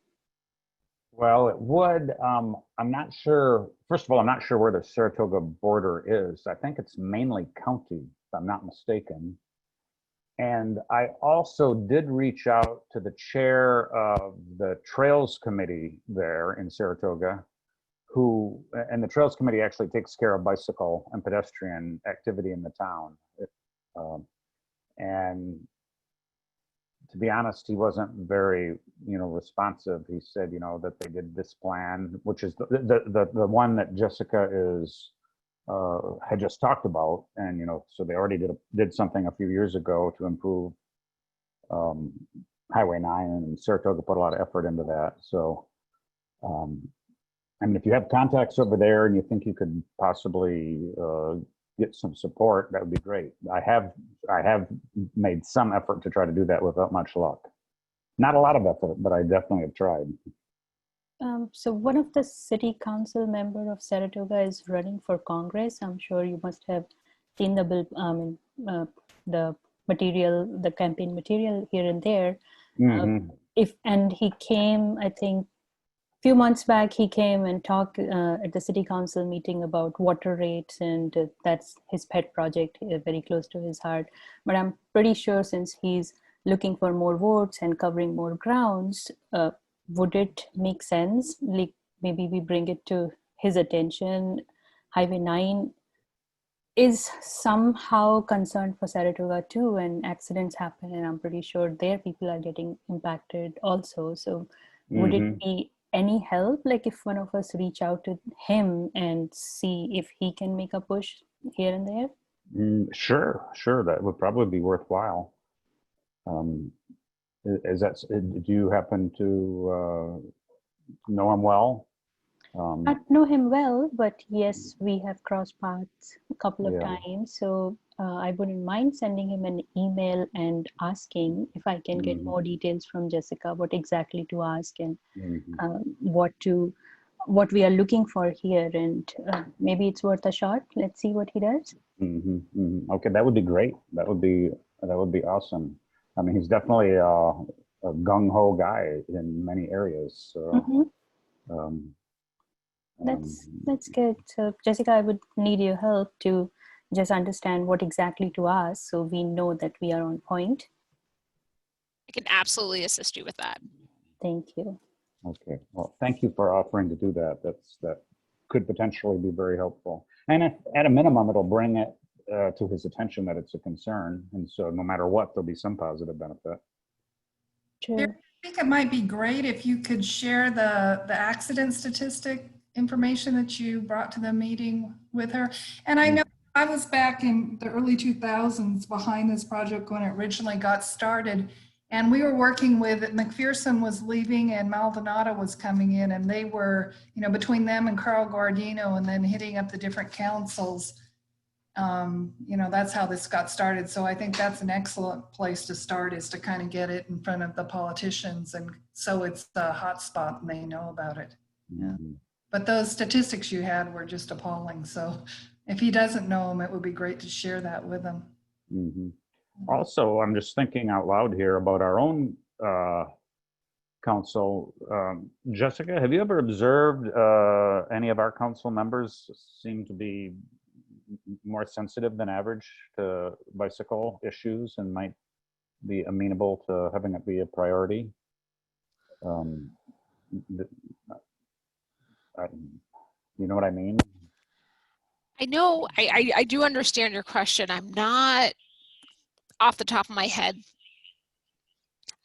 Well, it would. I'm not sure. First of all, I'm not sure where the Saratoga border is. I think it's mainly county, if I'm not mistaken. And I also did reach out to the chair of the Trails Committee there in Saratoga, and the Trails Committee actually takes care of bicycle and pedestrian activity in the town. And to be honest, he wasn't very, responsive. He said, that they did this plan, which is the one that Jessica had just talked about, and so they already did something a few years ago to improve Highway 9, and Saratoga put a lot of effort into that. So, I mean, if you have contacts over there and you think you could possibly get some support, that would be great. I have made some effort to try to do that without much luck. Not a lot of effort, but I definitely have tried. So one of the city council member of Saratoga is running for Congress. I'm sure you must have seen the bill, the material, the campaign material here and there. And he came, I think, few months back, he came and talked at the city council meeting about water rates, and that's his pet project, very close to his heart. But I'm pretty sure since he's looking for more votes and covering more grounds, would it make sense? Like maybe we bring it to his attention. Highway 9 is somehow concerned for Saratoga too, and accidents happen, and I'm pretty sure their people are getting impacted also. So would it be any help, like if one of us reach out to him and see if he can make a push here and there? Sure, that would probably be worthwhile. Do you happen to know him well? I know him well, but yes, we have crossed paths a couple of times. So I wouldn't mind sending him an email and asking if I can get more details from Jessica, what exactly to ask and what we are looking for here. And maybe it's worth a shot. Let's see what he does. Okay, that would be great. That would be awesome. I mean, he's definitely a gung-ho guy in many areas. So. That's good. So Jessica, I would need your help to just understand what exactly to ask so we know that we are on point. I can absolutely assist you with that. Thank you. Okay, well, thank you for offering to do that. That could potentially be very helpful. And if, at a minimum, it'll bring it to his attention that it's a concern. And so no matter what, there'll be some positive benefit. True. I think it might be great if you could share the accident statistic information that you brought to the meeting with her. And I know I was back in the early 2000s behind this project when it originally got started. And we were working with, McPherson was leaving and Maldonado was coming in, and they were, between them and Carl Guardino and then hitting up the different councils, that's how this got started. So I think that's an excellent place to start, is to kind of get it in front of the politicians. And so it's the hot spot and they know about it. Yeah. But those statistics you had were just appalling. So if he doesn't know them, it would be great to share that with him. Also, I'm just thinking out loud here about our own council. Jessica, have you ever observed any of our council members seem to be more sensitive than average to bicycle issues and might be amenable to having it be a priority? You know what I mean? I know, I do understand your question. I'm not off the top of my head.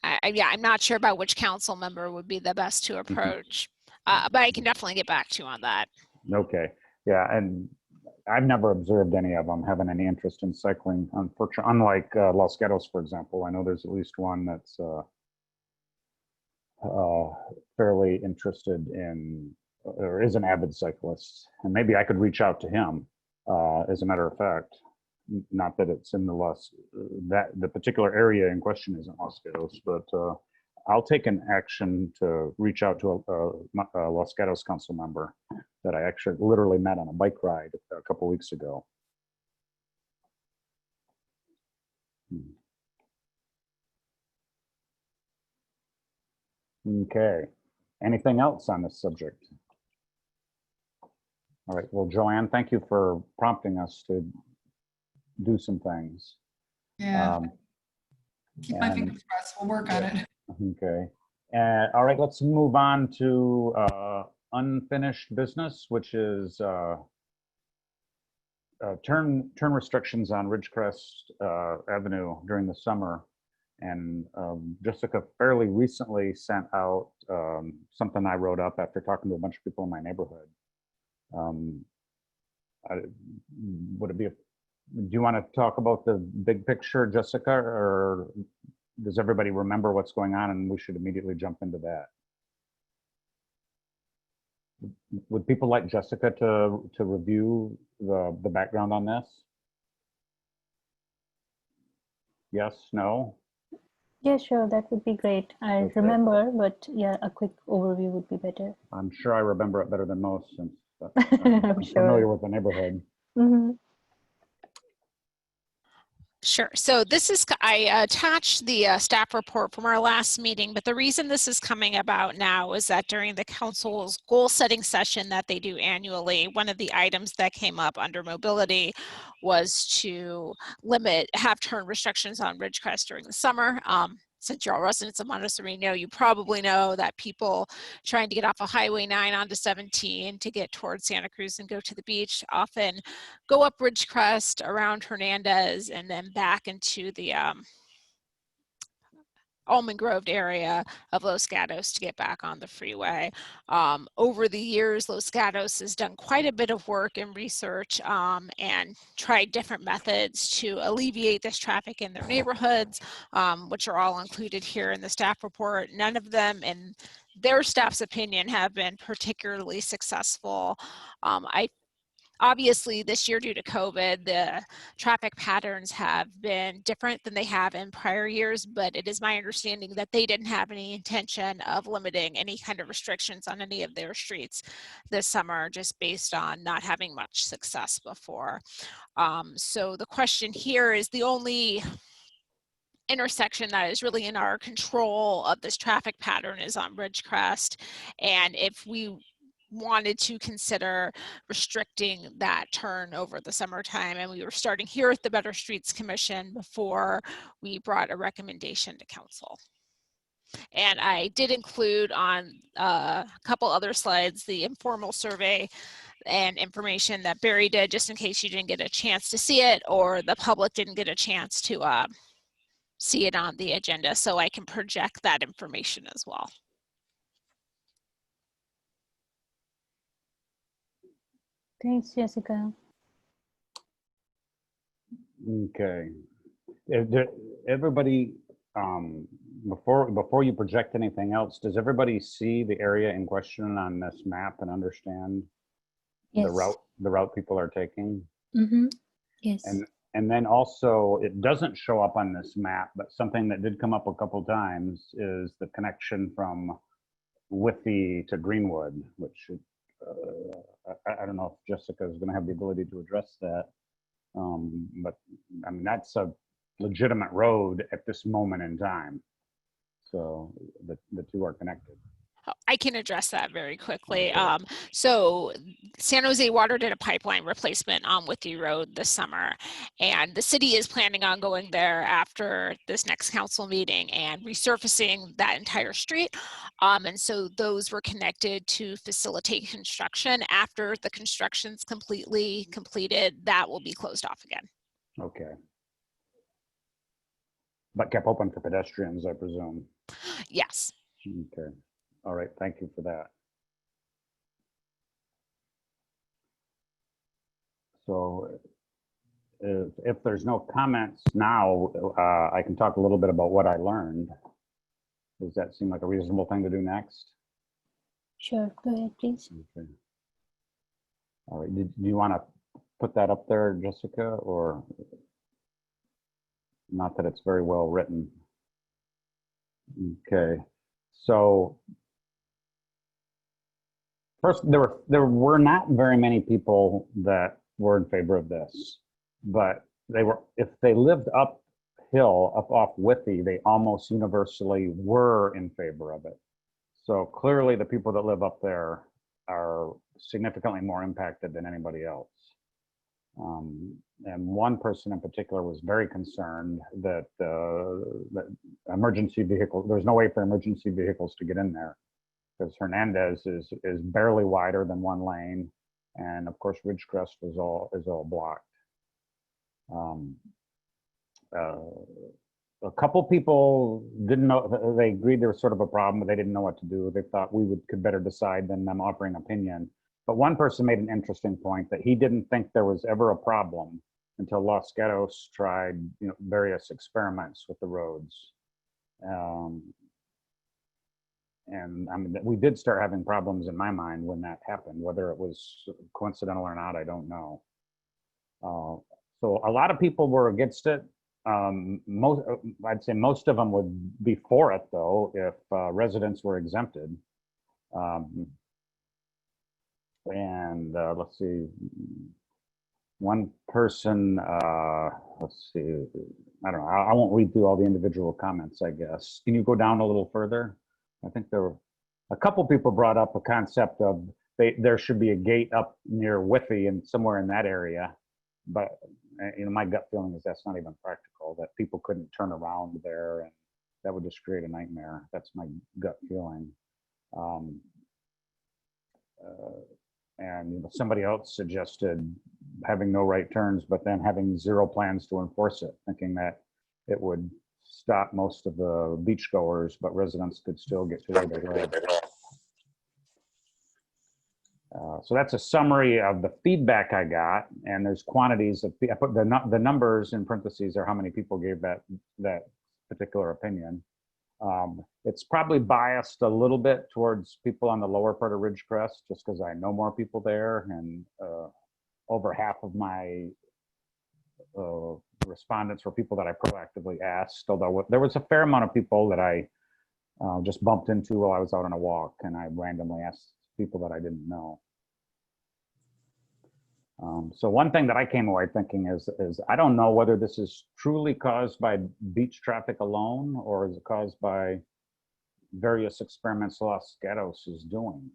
I'm not sure about which council member would be the best to approach, but I can definitely get back to you on that. Okay, yeah, and I've never observed any of them having any interest in cycling. Unfortunately, unlike Los Gatos, for example, I know there's at least one that's fairly interested in, or is an avid cyclist, and maybe I could reach out to him. As a matter of fact, not that it's in the particular area in question isn't Los Gatos, but I'll take an action to reach out to a Los Gatos council member that I actually literally met on a bike ride a couple weeks ago. Okay. Anything else on this subject? All right. Well, Joanne, thank you for prompting us to do some things. Yeah, Um, keep my and- fingers crossed. We'll work on it. Okay. All right, let's move on to unfinished business, which is turn restrictions on Ridgecrest Avenue during the summer. And Jessica fairly recently sent out something I wrote up after talking to a bunch of people in my neighborhood. Would it be, do you want to talk about the big picture, Jessica, or does everybody remember what's going on and we should immediately jump into that? Would people like Jessica to review the background on this? Yes, no? Yeah, sure, that would be great. I Okay. remember, but yeah, a quick overview would be better. I'm sure I remember it better than most since I'm I'm familiar sure. with the neighborhood. Hmm. Sure. So this is, I attached the staff report from our last meeting, but the reason this is coming about now is that during the council's goal setting session that they do annually, one of the items that came up under mobility was to have turn restrictions on Ridgecrest during the summer. Since you're all residents of Monte Sereno, you probably know that people trying to get off of Highway 9 onto 17 to get towards Santa Cruz and go to the beach often go up Ridgecrest around Hernandez and then back into the Almond Grove area of Los Gatos to get back on the freeway. Over the years, Los Gatos has done quite a bit of work and research and tried different methods to alleviate this traffic in their neighborhoods, which are all included here in the staff report. None of them, in their staff's opinion, have been particularly successful. Obviously, this year due to COVID, the traffic patterns have been different than they have in prior years, but it is my understanding that they didn't have any intention of limiting any kind of restrictions on any of their streets this summer, just based on not having much success before. So the question here is, the only intersection that is really in our control of this traffic pattern is on Ridgecrest, and if we wanted to consider restricting that turn over the summertime, and we were starting here at the Better Streets Commission before we brought a recommendation to council. And I did include on a couple other slides the informal survey and information that Barry did, just in case you didn't get a chance to see it or the public didn't get a chance to see it on the agenda, so I can project that information as well. Thanks, Jessica. Okay. Everybody, before you project anything else, does everybody see the area in question on this map and understand Yes. the route people are taking? Mm-hmm. Yes. And then also, it doesn't show up on this map, but something that did come up a couple times is the connection from Withy to Greenwood, which I don't know if Jessica is going to have the ability to address that. But I mean, that's a legitimate road at this moment in time. So the two are connected. I can address that very quickly. So San Jose Water did a pipeline replacement on Withy Road this summer, and the city is planning on going there after this next council meeting and resurfacing that entire street. And so those were connected to facilitate construction. After the construction's completely completed, that will be closed off again. Okay. But kept open for pedestrians, I presume. Yes. Okay. All right. Thank you for that. So if there's no comments now, I can talk a little bit about what I learned. Does that seem like a reasonable thing to do next? Sure, go ahead, please. Okay. All right. Do you want to put that up there, Jessica, or not that it's very well written? Okay. So first, there were not very many people that were in favor of this, but if they lived uphill, up off Withy, they almost universally were in favor of it. So clearly the people that live up there are significantly more impacted than anybody else. And one person in particular was very concerned that, that emergency vehicles, there's no way for emergency vehicles to get in there because Hernandez is barely wider than one lane. And of course, Ridgecrest is all blocked. A couple people didn't know, they agreed there was sort of a problem, but they didn't know what to do. They thought we could better decide than them offering opinion. But one person made an interesting point that he didn't think there was ever a problem until Los Gatos tried, various experiments with the roads. And I mean, we did start having problems in my mind when that happened, whether it was coincidental or not, I don't know. So a lot of people were against it. I'd say most of them would be for it though, if residents were exempted. Let's see, one person, let's see, I don't know, I won't read through all the individual comments, I guess. Can you go down a little further? I think there were a couple people brought up a concept of there should be a gate up near Withy and somewhere in that area. But my gut feeling is that's not even practical, that people couldn't turn around there and that would just create a nightmare. That's my gut feeling. And somebody else suggested having no right turns, but then having zero plans to enforce it, thinking that it would stop most of the beachgoers, but residents could still get to where they live. So that's a summary of the feedback I got, and there's quantities of, I put the numbers in parentheses are how many people gave that particular opinion. It's probably biased a little bit towards people on the lower part of Ridgecrest, just because I know more people there, and over half of my respondents were people that I proactively asked, although there was a fair amount of people that I just bumped into while I was out on a walk, and I randomly asked people that I didn't know. So one thing that I came away thinking is I don't know whether this is truly caused by beach traffic alone, or is it caused by various experiments Los Gatos is doing.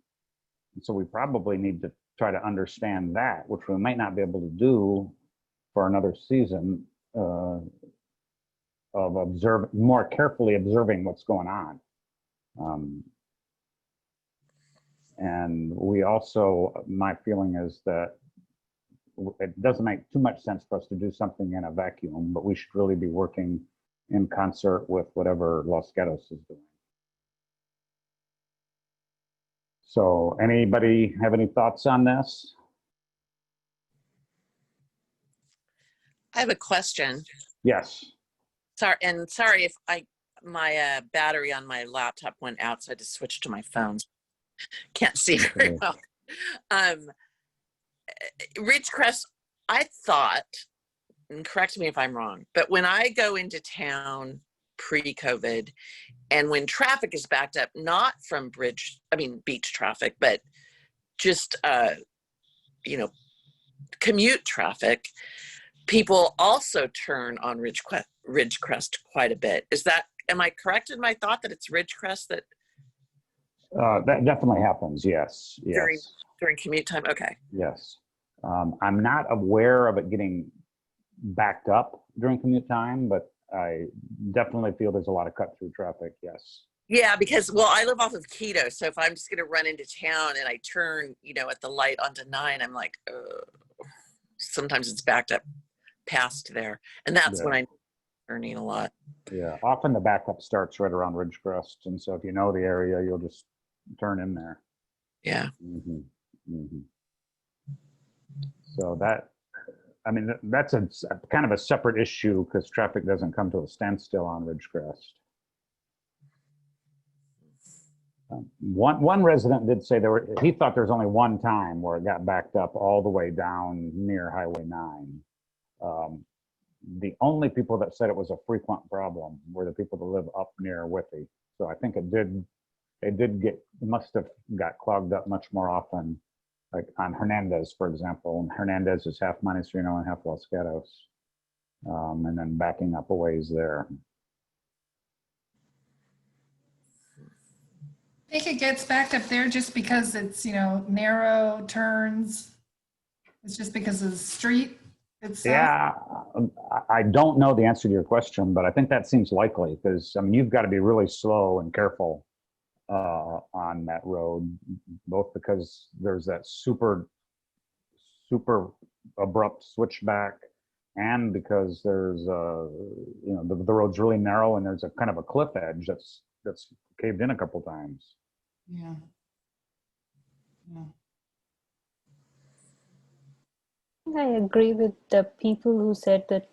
And so we probably need to try to understand that, which we might not be able to do for another season of more carefully observing what's going on. And we also, my feeling is that it doesn't make too much sense for us to do something in a vacuum, but we should really be working in concert with whatever Los Gatos is doing. So anybody have any thoughts on this? I have a question. Yes. Sorry if my battery on my laptop went out, so I had to switch to my phone. Can't see very well. Ridgecrest, I thought, and correct me if I'm wrong, but when I go into town pre-COVID, and when traffic is backed up, not from beach traffic, but just commute traffic, people also turn on Ridgecrest quite a bit. Am I correct in my thought that it's Ridgecrest that? That definitely happens. Yes. During commute time. Okay. Yes. I'm not aware of it getting backed up during commute time, but I definitely feel there's a lot of cut through traffic. Yes. Yeah, because I live off of Keto, so if I'm just going to run into town and I turn, at the light onto 9, I'm like, sometimes it's backed up past there, and that's when I'm turning a lot. Yeah, often the backup starts right around Ridgecrest, and so if you know the area, you'll just turn in there. Yeah. So that's a kind of a separate issue because traffic doesn't come to a standstill on Ridgecrest. One resident did say he thought there was only one time where it got backed up all the way down near Highway 9. The only people that said it was a frequent problem were the people that live up near Withy. So I think it must have got clogged up much more often, like on Hernandez, for example. And Hernandez is half Monte Sereno and half Los Gatos, and then backing up a ways there. think it gets backed up there just because it's, narrow turns. It's just because of the street itself. Yeah, I don't know the answer to your question, but I think that seems likely because, I mean, you've got to be really slow and careful on that road, both because there's that super abrupt switchback and because there's the road's really narrow and there's a kind of a cliff edge that's caved in a couple times. Yeah. Yeah. I agree with the people who said that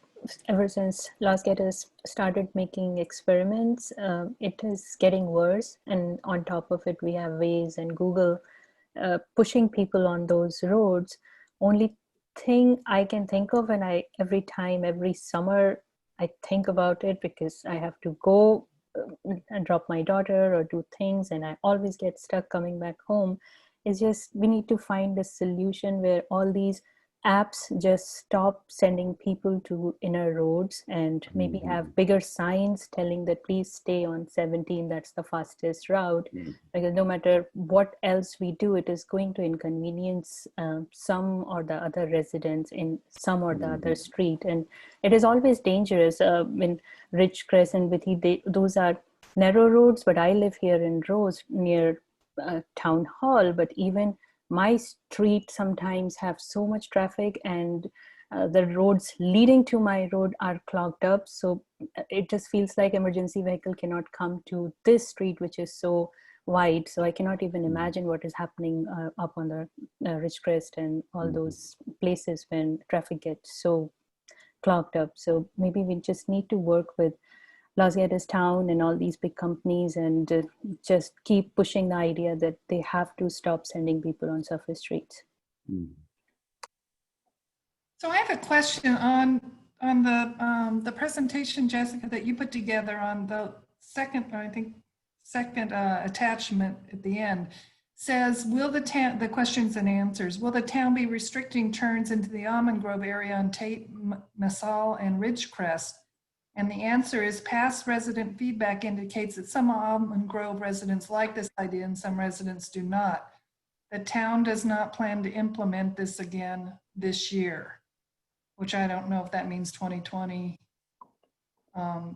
ever since Las Gatas started making experiments, it is getting worse. And on top of it, we have Waze and Google pushing people on those roads. Only thing I can think of, and every summer, I think about it because I have to go and drop my daughter or do things, and I always get stuck coming back home. Is just we need to find a solution where all these apps just stop sending people to inner roads and maybe have bigger signs telling that please stay on 17, that's the fastest route, because no matter what else we do, it is going to inconvenience some or the other residents in some or the other street. And it is always dangerous when Ridgecrest and Withy, those are narrow roads, but I live here in Rose near town hall, but even my street sometimes have so much traffic, and the roads leading to my road are clogged up. So it just feels like emergency vehicle cannot come to this street, which is so wide. So I cannot even imagine what is happening up on the Ridgecrest and all those places when traffic gets so clogged up. So maybe we just need to work with Las Gatas town and all these big companies and just keep pushing the idea that they have to stop sending people on surface streets. So I have a question on the presentation, Jessica, that you put together on the second attachment at the end. Says, will the town, the questions and answers, will the town be restricting turns into the Almond Grove area on Tate, Massal, and Ridgecrest? And the answer is past resident feedback indicates that some Almond Grove residents like this idea and some residents do not. The town does not plan to implement this again this year, which I don't know if that means 2020.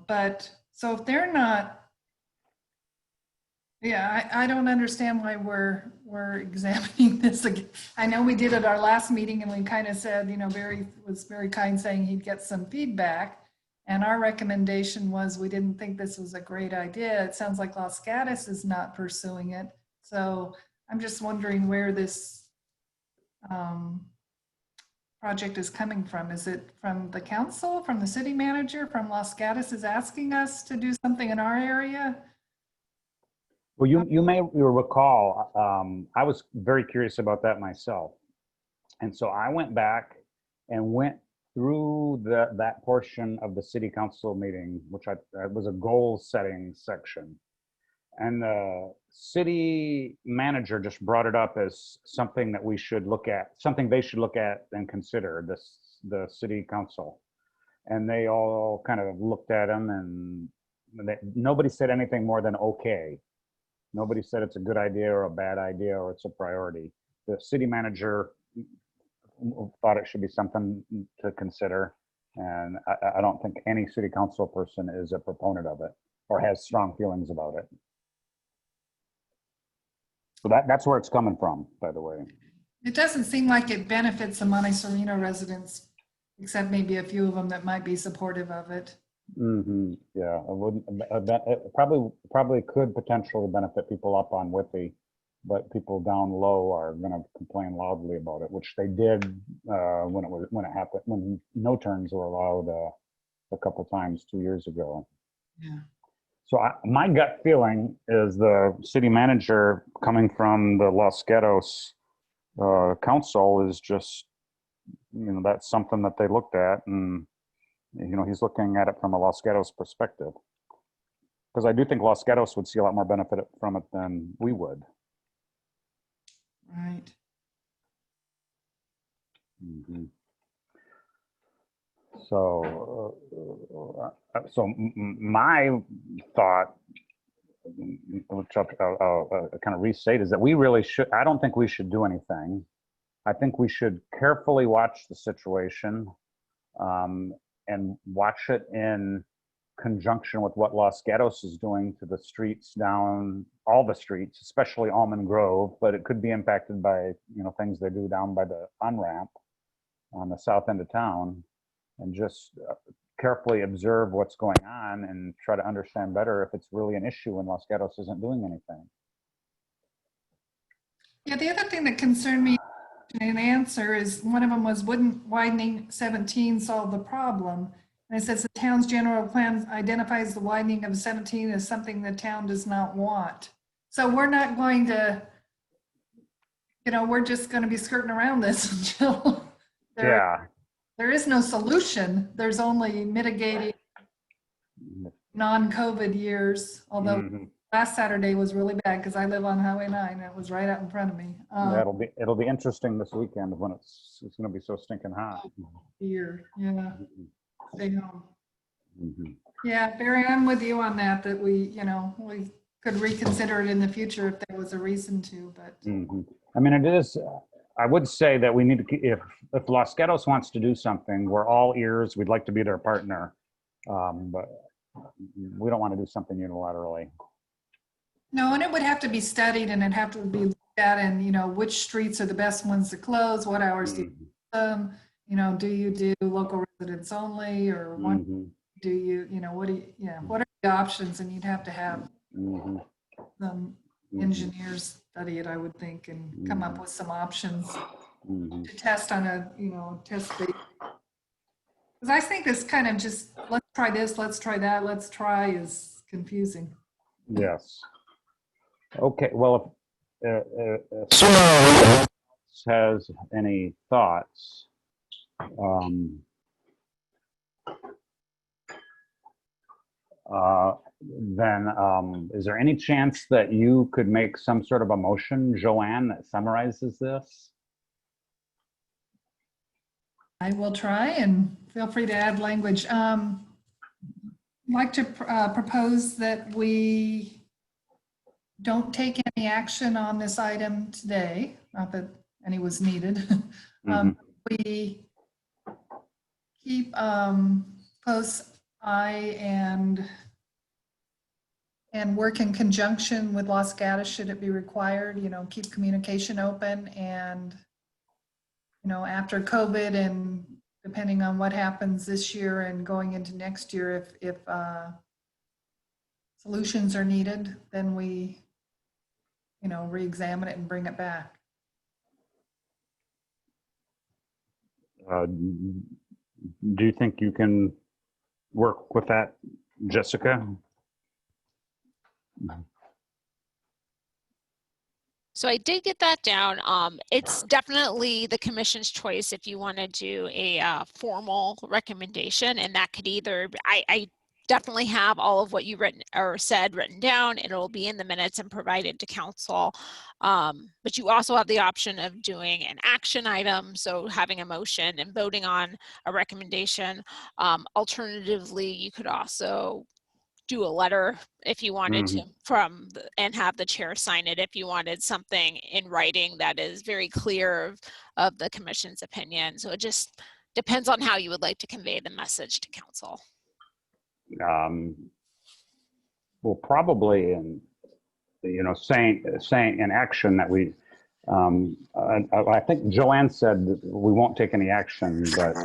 But so if they're not, yeah, I don't understand why we're examining this again. I know we did at our last meeting and we kind of said, Barry was very kind saying he'd get some feedback. And our recommendation was we didn't think this was a great idea. It sounds like Las Gatas is not pursuing it. So I'm just wondering where this project is coming from. Is it from the council, from the city manager, from Las Gatas is asking us to do something in our area? Well, you may recall, I was very curious about that myself. And so I went back and went through that portion of the city council meeting, which was a goal setting section. And the city manager just brought it up as something that we should look at, something they should look at and consider, the city council. And they all kind of looked at him and nobody said anything more than okay. Nobody said it's a good idea or a bad idea or it's a priority. The city manager thought it should be something to consider. And I don't think any city council person is a proponent of it or has strong feelings about it. So that's where it's coming from, by the way. It doesn't seem like it benefits the Monte Sereno residents, except maybe a few of them that might be supportive of it. Yeah, it wouldn't. It probably could potentially benefit people up on Withy, but people down low are going to complain loudly about it, which they did when it happened, when no turns were allowed a couple times 2 years ago. Yeah. So my gut feeling is the city manager coming from the Los Gatos council is just, that's something that they looked at, and he's looking at it from a Los Gatos perspective. Because I do think Los Gatos would see a lot more benefit from it than we would. Right. So my thought which I'll kind of restate, is that we really should, I don't think we should do anything. I think we should carefully watch the situation and watch it in conjunction with what Los Gatos is doing to the streets down, all the streets, especially Almond Grove, but it could be impacted by, things they do down by the on-ramp on the south end of town, and just carefully observe what's going on and try to understand better if it's really an issue when Los Gatos isn't doing anything. Yeah, the other thing that concerned me in the answer is one of them was, wouldn't widening 17 solve the problem? And it says the town's general plan identifies the widening of 17 as something the town does not want. So we're not going to, we're just going to be skirting around this until there is no solution. There's only mitigating non-COVID years, although last Saturday was really bad because I live on Highway 9 and it was right out in front of me. Yeah, it'll be interesting this weekend when it's going to be so stinking hot. Here, yeah. Stay home. Yeah, Barry, I'm with you on that. That we could reconsider it in the future if there was a reason to. But I mean, it is. I would say that we need to. If Los Gatos wants to do something, we're all ears. We'd like to be their partner, but we don't want to do something unilaterally. No, and it would have to be studied, and it'd have to be looked at, and which streets are the best ones to close, what hours do you do you do local residents only, or one do you what do you what are the options? And you'd have to have some engineers study it, I would think, and come up with some options to test on a test base. Because I think this kind of just let's try this, let's try that, let's try is confusing. Yes. Okay, well, if someone else has any thoughts, then is there any chance that you could make some sort of a motion, Joanne, that summarizes this? I will try, and feel free to add language. I'd like to propose that we don't take any action on this item today, not that any was needed. We keep close eye and work in conjunction with Los Gatos should it be required, keep communication open, and after COVID and depending on what happens this year and going into next year, if solutions are needed, then we re-examine it and bring it back. Do you think you can work with that, Jessica? So I did get that down. It's definitely the commission's choice if you want to do a formal recommendation, and that could either, I definitely have all of what you said written down. It'll be in the minutes and provided to council. But you also have the option of doing an action item, so having a motion and voting on a recommendation. Alternatively, you could also do a letter if you wanted to and have the chair sign it if you wanted something in writing that is very clear of the commission's opinion. So it just depends on how you would like to convey the message to council. Well, probably saying in action that we I think Joanne said that we won't take any action, but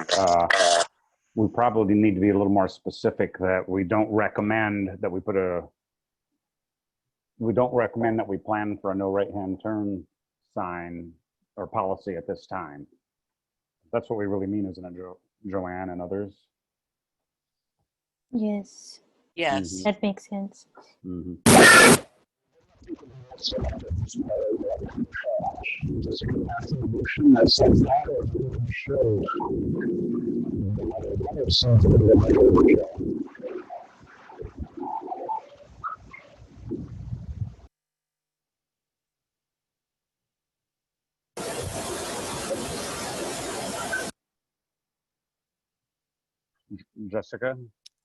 we probably need to be a little more specific that we don't recommend that we plan for a no right-hand turn sign or policy at this time. That's what we really mean, isn't it, Joanne and others? Yes. Yes. That makes sense. Jessica?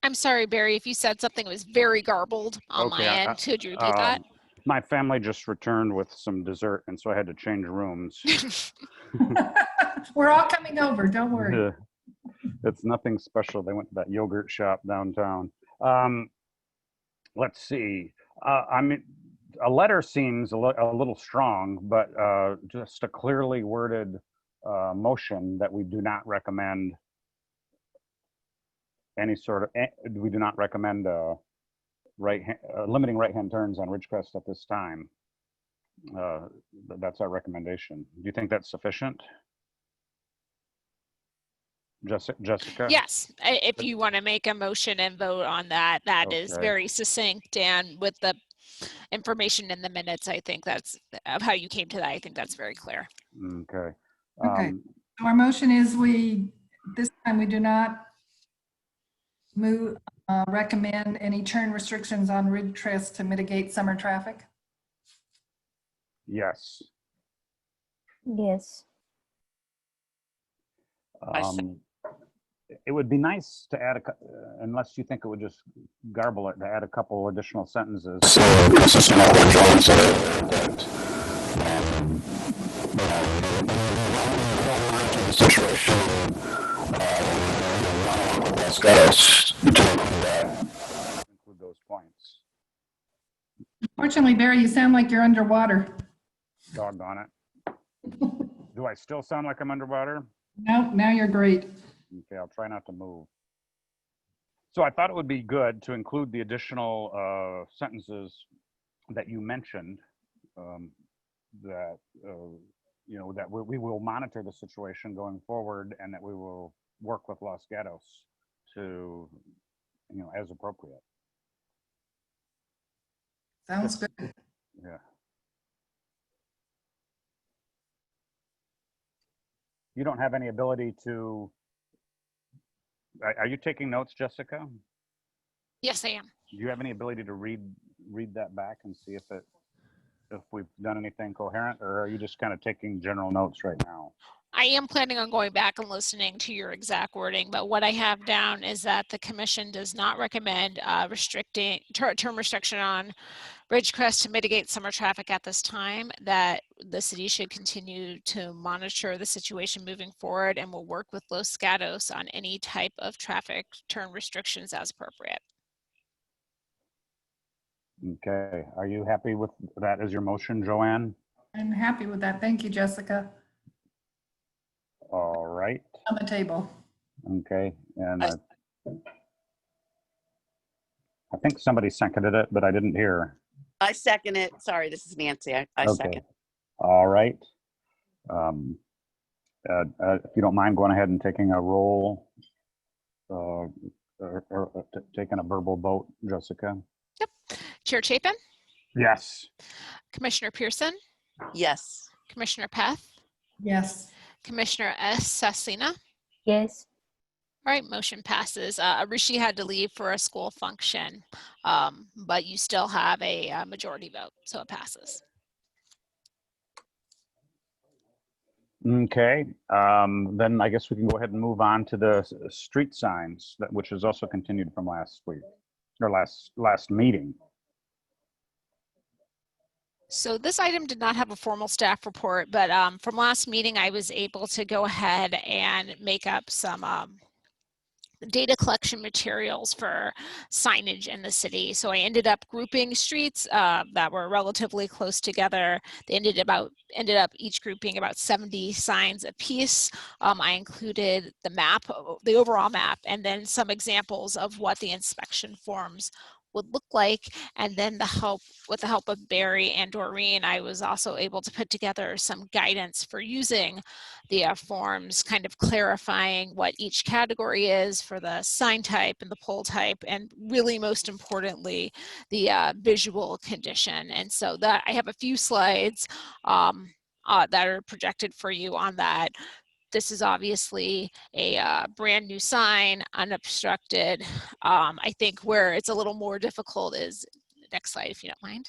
I'm sorry, Barry, if you said something that was very garbled on my Okay, end. Could you repeat that? my family just returned with some dessert, and so I had to change rooms. We're all coming over, don't worry. It's nothing special. They went to that yogurt shop downtown. Let's see. I mean, a letter seems a little strong, but just a clearly worded motion that we do not recommend any sort of, we do not recommend limiting right-hand turns on Ridgecrest at this time. That's our recommendation. Do you think that's sufficient? Jessica? Yes, if you want to make a motion and vote on that, that is Okay. very succinct, and with the information in the minutes, I think that's of how you came to that. I think that's very clear. Okay. Okay. So our motion is this time we do not recommend any turn restrictions on Ridgecrest to mitigate summer traffic. Yes. Yes. It would be nice to add unless you think it would just garble it, to add a couple additional sentences. So consistent with what John said, that situation, that's got us to include those points. Fortunately, Barry, you sound like you're underwater. Doggone it. Do I still sound like I'm underwater? No, now you're great. Okay, I'll try not to move. So I thought it would be good to include the additional sentences that you mentioned, that you know, that we will monitor the situation going forward, and that we will work with Los Gatos to, you know, as appropriate. Sounds good. Yeah. You don't have any ability to. Are you taking notes, Jessica? Yes, I am. Do you have any ability to read that back and see if we've done anything coherent, or are you just kind of taking general notes right now? I am planning on going back and listening to your exact wording, but what I have down is that the commission does not recommend restricting term restriction on Ridgecrest to mitigate summer traffic at this time, that the city should continue to monitor the situation moving forward and will work with Los Gatos on any type of traffic turn restrictions as appropriate. Okay, are you happy with that as your motion, Joanne? I'm happy with that. Thank you, Jessica. All right. On the table. Okay, and I think somebody seconded it, but I didn't hear. I second it. Sorry, this is Nancy. I Okay. second. All right. If you don't mind going ahead and taking a roll, or taking a verbal vote, Jessica. Yep. Chair Chapin? Yes. Commissioner Pearson? Yes. Commissioner Peth? Yes. Commissioner S. Sassina? Yes. All right, motion passes. Rishi had to leave for a school function, but you still have a majority vote, so it passes. Okay, then I guess we can go ahead and move on to the street signs, which is also continued from last week, or last meeting. So this item did not have a formal staff report, but from last meeting, I was able to go ahead and make up some data collection materials for signage in the city. So I ended up grouping streets that were relatively close together. They ended up each group being about 70 signs a piece. I included the map, the overall map, and then some examples of what the inspection forms would look like. And then with the help of Barry and Doreen, I was also able to put together some guidance for using the forms, kind of clarifying what each category is for the sign type and the pole type, and really most importantly, the visual condition. And so that I have a few slides that are projected for you on that. This is obviously a brand new sign, unobstructed. I think where it's a little more difficult is, next slide if you don't mind,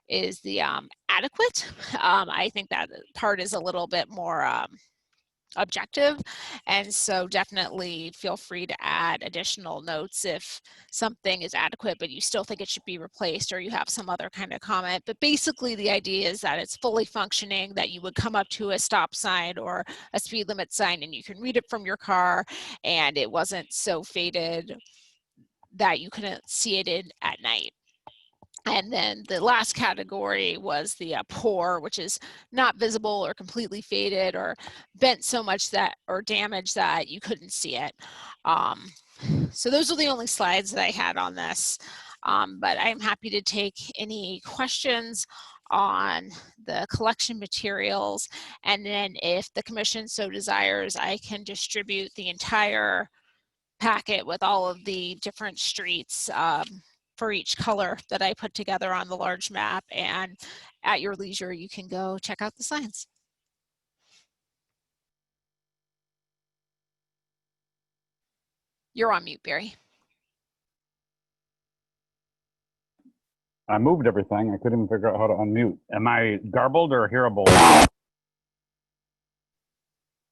is the adequate. I think that part is a little bit more objective. And so definitely feel free to add additional notes if something is adequate, but you still think it should be replaced, or you have some other kind of comment. But basically the idea is that it's fully functioning, that you would come up to a stop sign or a speed limit sign and you can read it from your car, and it wasn't so faded that you couldn't see it in at night. And then the last category was the poor, which is not visible or completely faded or bent so much that, or damaged that you couldn't see it. So those are the only slides that I had on this, but I'm happy to take any questions on the collection materials. And then if the commission so desires, I can distribute the entire packet with all of the different streets for each color that I put together on the large map, and at your leisure you can go check out the signs. You're on mute, Barry. I moved everything. I couldn't even figure out how to unmute. Am I garbled or hearable?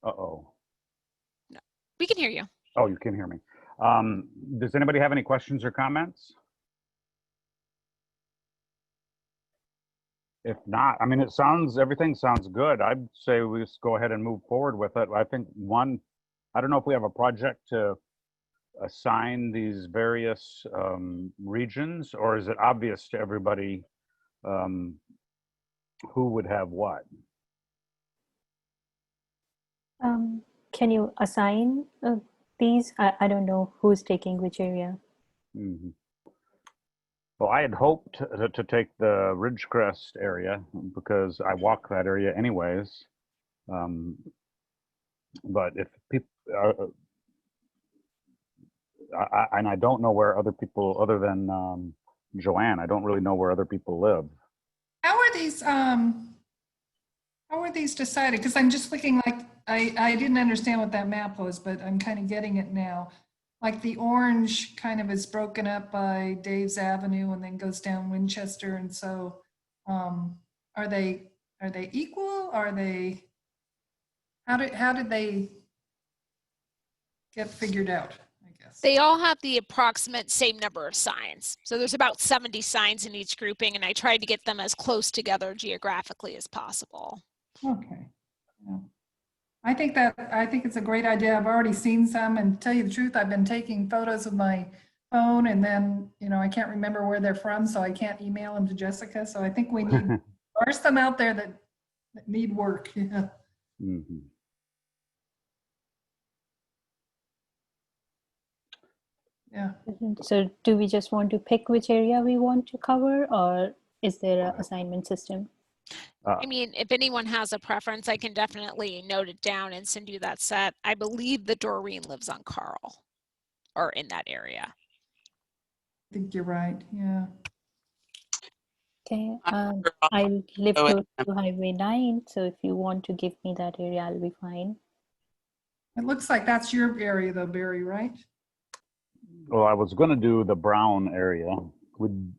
Uh-oh. No, we can hear you. Oh, you can hear me. Does anybody have any questions or comments? If not, I mean, everything sounds good. I'd say we just go ahead and move forward with it. I think I don't know if we have a project to assign these various regions, or is it obvious to everybody who would have what? Can you assign these? I don't know who's taking which area. Mm-hmm. Well, I had hoped to take the Ridgecrest area because I walk that area anyways. But if people, and I don't know where other people, other than Joanne, I don't really know where other people live. How are these decided? Because I'm just looking like, I didn't understand what that map was, but I'm kind of getting it now. Like the orange kind of is broken up by Dave's Avenue and then goes down Winchester. And so are they equal? Are they, how did they get figured out, I guess? They all have the approximate same number of signs. So there's about 70 signs in each grouping, and I tried to get them as close together geographically as possible. Okay. Yeah. I think it's a great idea. I've already seen some, and to tell you the truth, I've been taking photos with my phone, and then, I can't remember where they're from, so I can't email them to Jessica. So I think we need, there are some out there that need work. Yeah. Mm-hmm. Yeah. So do we just want to pick which area we want to cover, or is there an assignment system? I mean, if anyone has a preference, I can definitely note it down and send you that set. I believe that Doreen lives on Carl, or in that area. I think you're right. Yeah. Okay. I live close to Highway 9, so if you want to give me that area, I'll be fine. It looks like that's your area though, Barry, right? Well, I was going to do the brown area. Would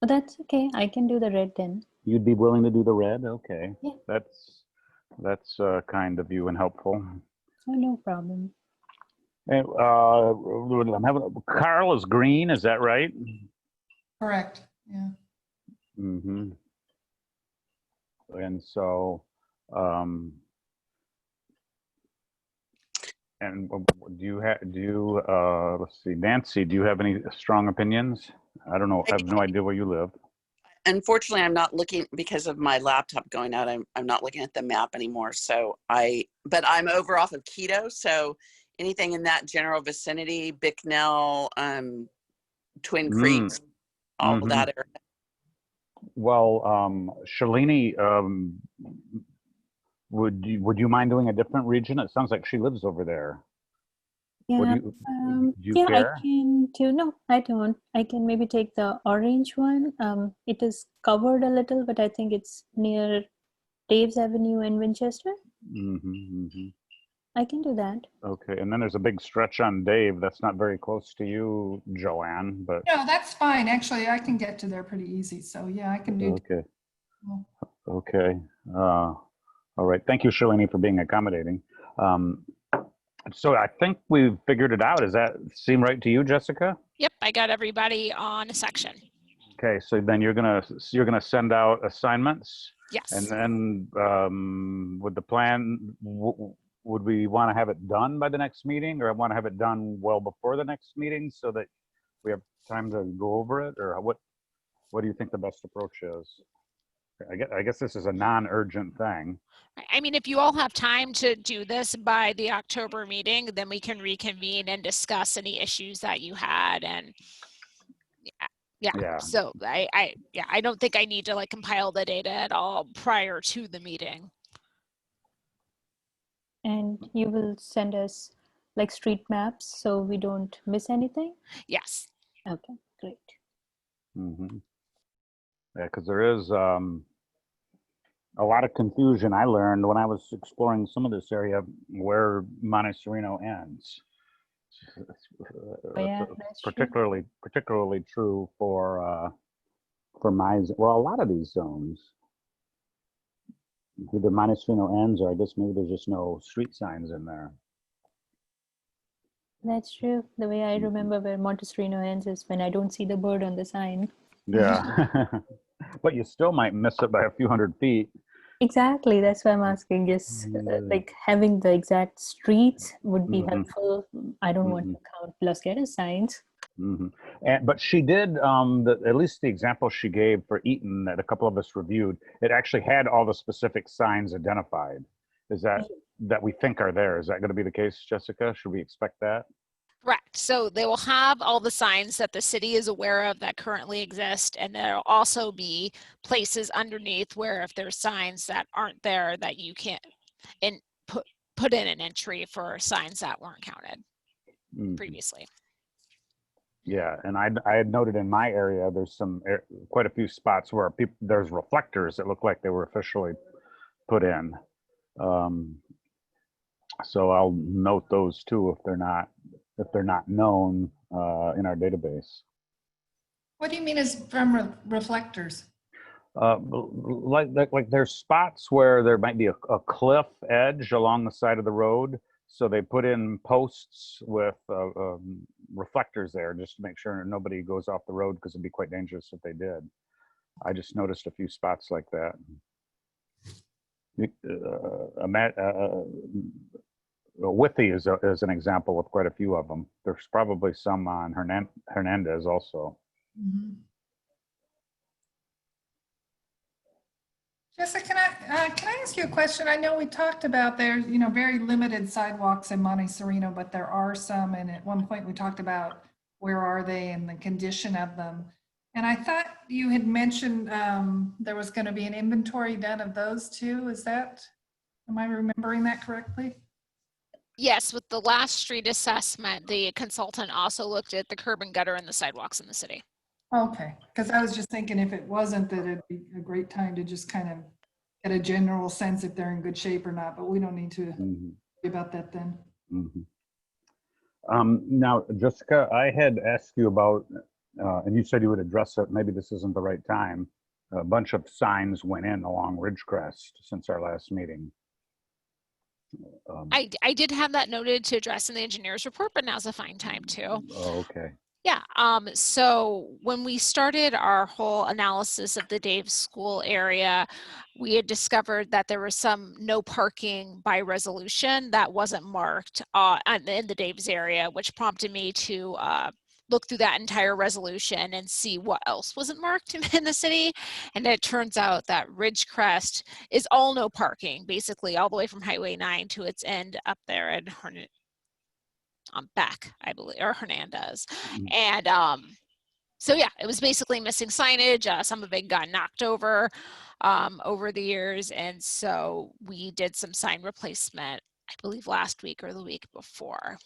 Oh, that's okay. I can do the red then. You'd be willing to do the red? Okay. Yeah. That's kind of you and helpful. Oh, no problem. And, Carl is green, is that right? Correct. Yeah. Mm-hmm. And so, and let's see, Nancy, do you have any strong opinions? I don't know. I have no idea where you live. Unfortunately, I'm not looking because of my laptop going out. I'm not looking at the map anymore. So but I'm over off of Quito. So anything in that general vicinity, Bicknell, Twin Creeks, all of that area. Well, Shalini, would you mind doing a different region? It sounds like she lives over there. Yeah, do you yeah, care? I can do. No, I don't. I can maybe take the orange one. It is covered a little, but I think it's near Dave's Avenue in Winchester. I can do that. Okay, and then there's a big stretch on Dave. That's not very close to you, Joanne, but. No, that's fine. Actually, I can get to there pretty easy. So yeah, I can do. Okay. Okay. All right. Thank you, Shalini, for being accommodating. So I think we've figured it out. Does that seem right to you, Jessica? Yep, I got everybody on a section. Okay, so then you're gonna send out assignments, Yes. and then with the plan, would we want to have it done by the next meeting, or I want to have it done well before the next meeting so that we have time to go over it, or what do you think the best approach is? I guess this is a non-urgent thing. I mean, if you all have time to do this by the October meeting, then we can reconvene and discuss any issues that you had. And yeah. So I don't think I need to like compile the data at all prior to the meeting. And you will send us like street maps so we don't miss anything? Yes. Okay, great. Mm-hmm. Yeah, because there is a lot of confusion I learned when I was exploring some of this area where Monte Sereno ends. Yeah, that's particularly true for my, well, a lot of these zones. Either Monte Sereno ends, or I guess maybe there's just no street signs in there. That's true. The way I remember where Monte Sereno ends is when I don't see the bird on the sign. Yeah. But you still might miss it by a few hundred feet. Exactly. That's why I'm asking. Just like having the exact streets would be helpful. I don't want to count Los Gatos signs. But she did, at least the example she gave for Eaton that a couple of us reviewed, it actually had all the specific signs identified. Is that we think are there? Is that going to be the case, Jessica? Should we expect that? Correct. So they will have all the signs that the city is aware of that currently exist, and there'll also be places underneath where if there's signs that aren't there that you can't put in an entry for signs that weren't counted previously. Yeah, and I had noted in my area there's quite a few spots where there's reflectors that look like they were officially put in. So I'll note those too if they're not known in our database. What do you mean is from reflectors? Like there's spots where there might be a cliff edge along the side of the road, so they put in posts with reflectors there just to make sure nobody goes off the road, because it'd be quite dangerous if they did. I just noticed a few spots like that. Withy is an example with quite a few of them. There's probably some on Hernandez also. Jessica, can I ask you a question? I know we talked about there, very limited sidewalks in Monte Sereno, but there are some. And at one point we talked about where are they and the condition of them. And I thought you had mentioned there was going to be an inventory done of those too. Am I remembering that correctly? Yes, with the last street assessment, the consultant also looked at the curb and gutter and the sidewalks in the city. Okay, because I was just thinking if it wasn't, that it'd be a great time to just kind of get a general sense if they're in good shape or not, but we don't need to worry about that then. Now, Jessica, I had asked you about, and you said you would address it, maybe this isn't the right time. A bunch of signs went in along Ridgecrest since our last meeting. I did have that noted to address in the engineer's report, but now's a fine time too. Oh, okay. Yeah, so when we started our whole analysis of the Dave's School area, we had discovered that there was some no parking by resolution that wasn't marked in the Dave's area, which prompted me to look through that entire resolution and see what else wasn't marked in the city. And it turns out that Ridgecrest is all no parking, basically all the way from Highway 9 to its end up there at Beck, I believe, or Hernandez. And so yeah, it was basically missing signage. Some of it got knocked over the years. And so we did some sign replacement, I believe last week or the week before.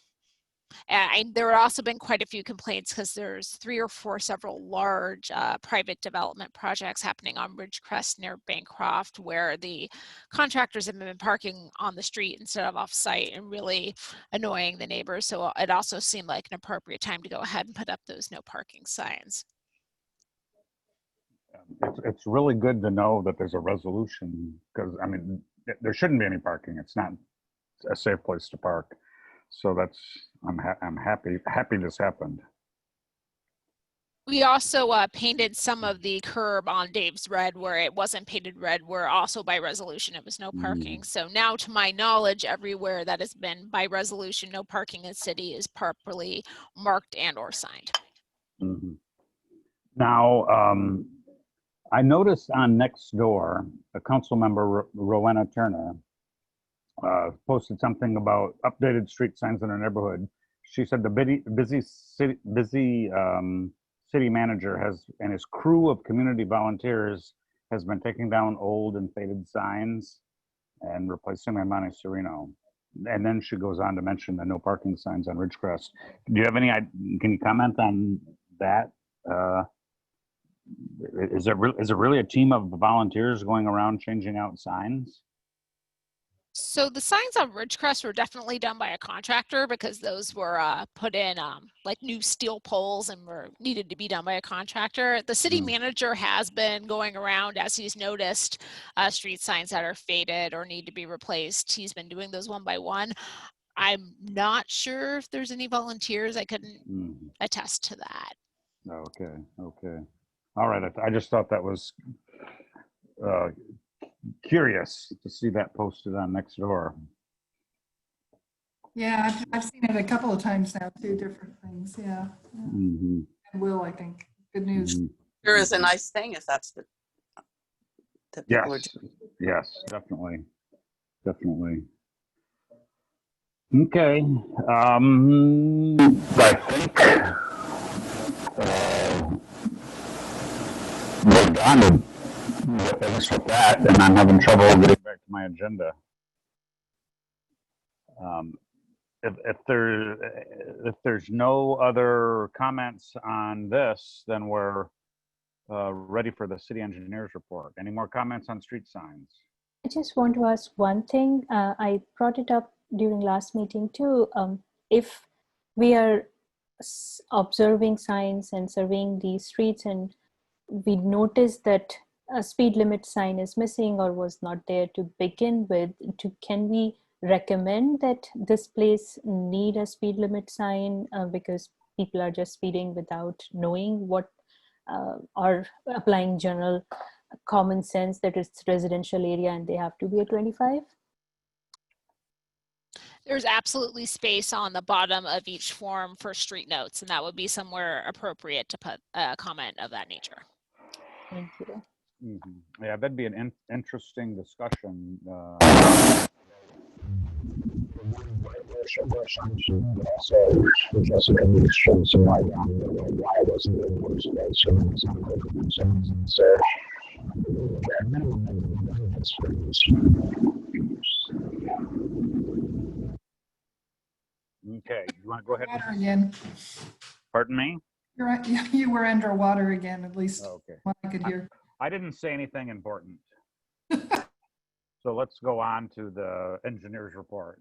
And there have also been quite a few complaints because there's 3 or 4 several large private development projects happening on Ridgecrest near Bancroft, where the contractors have been parking on the street instead of off site and really annoying the neighbors. So it also seemed like an appropriate time to go ahead and put up those no parking signs. It's really good to know that there's a resolution, because I mean, there shouldn't be any parking. It's not a safe place to park. So that's, I'm happy this happened. We also painted some of the curb on Dave's red where it wasn't painted red, where also by resolution it was no parking. So now, to my knowledge, everywhere that has been by resolution no parking in city is properly marked and or signed. Mhm. Now, I noticed on Nextdoor, a council member, Rowena Turner, posted something about updated street signs in her neighborhood. She said the busy city manager and his crew of community volunteers has been taking down old and faded signs and replacing them in Monte Sereno. And then she goes on to mention the no parking signs on Ridgecrest. Do you have any? Can you comment on that? Is there really a team of volunteers going around changing out signs? So the signs on Ridgecrest were definitely done by a contractor, because those were put in like new steel poles and were needed to be done by a contractor. The city manager has been going around as he's noticed street signs that are faded or need to be replaced. He's been doing those one by one. I'm not sure if there's any volunteers. I couldn't attest to that. Okay. All right. I just thought that was curious to see that posted on Nextdoor. Yeah, I've seen it a couple of times now too, different things, yeah. Mm-hmm. And Will, I think, good news. Mm-hmm. Sure is a nice thing if that's the people are doing. Yes, definitely. Okay. I think we're done with that, and I'm having trouble getting back to my agenda. If there's no other comments on this, then we're ready for the city engineer's report. Any more comments on street signs? I just want to ask one thing. I brought it up during last meeting too. If we are observing signs and surveying these streets and we notice that a speed limit sign is missing or was not there to begin with, can we recommend that this place need a speed limit sign because people are just speeding without knowing what or applying general common sense that it's residential area and they have to be at 25? There's absolutely space on the bottom of each form for street notes, and that would be somewhere appropriate to put a comment of that nature. Thank you. Mm-hmm. Yeah, that'd be an interesting discussion. Okay, you want to go ahead? Water again. Pardon me? You were underwater again, at least Okay. what I could hear. I didn't say anything important. So let's go on to the engineer's report.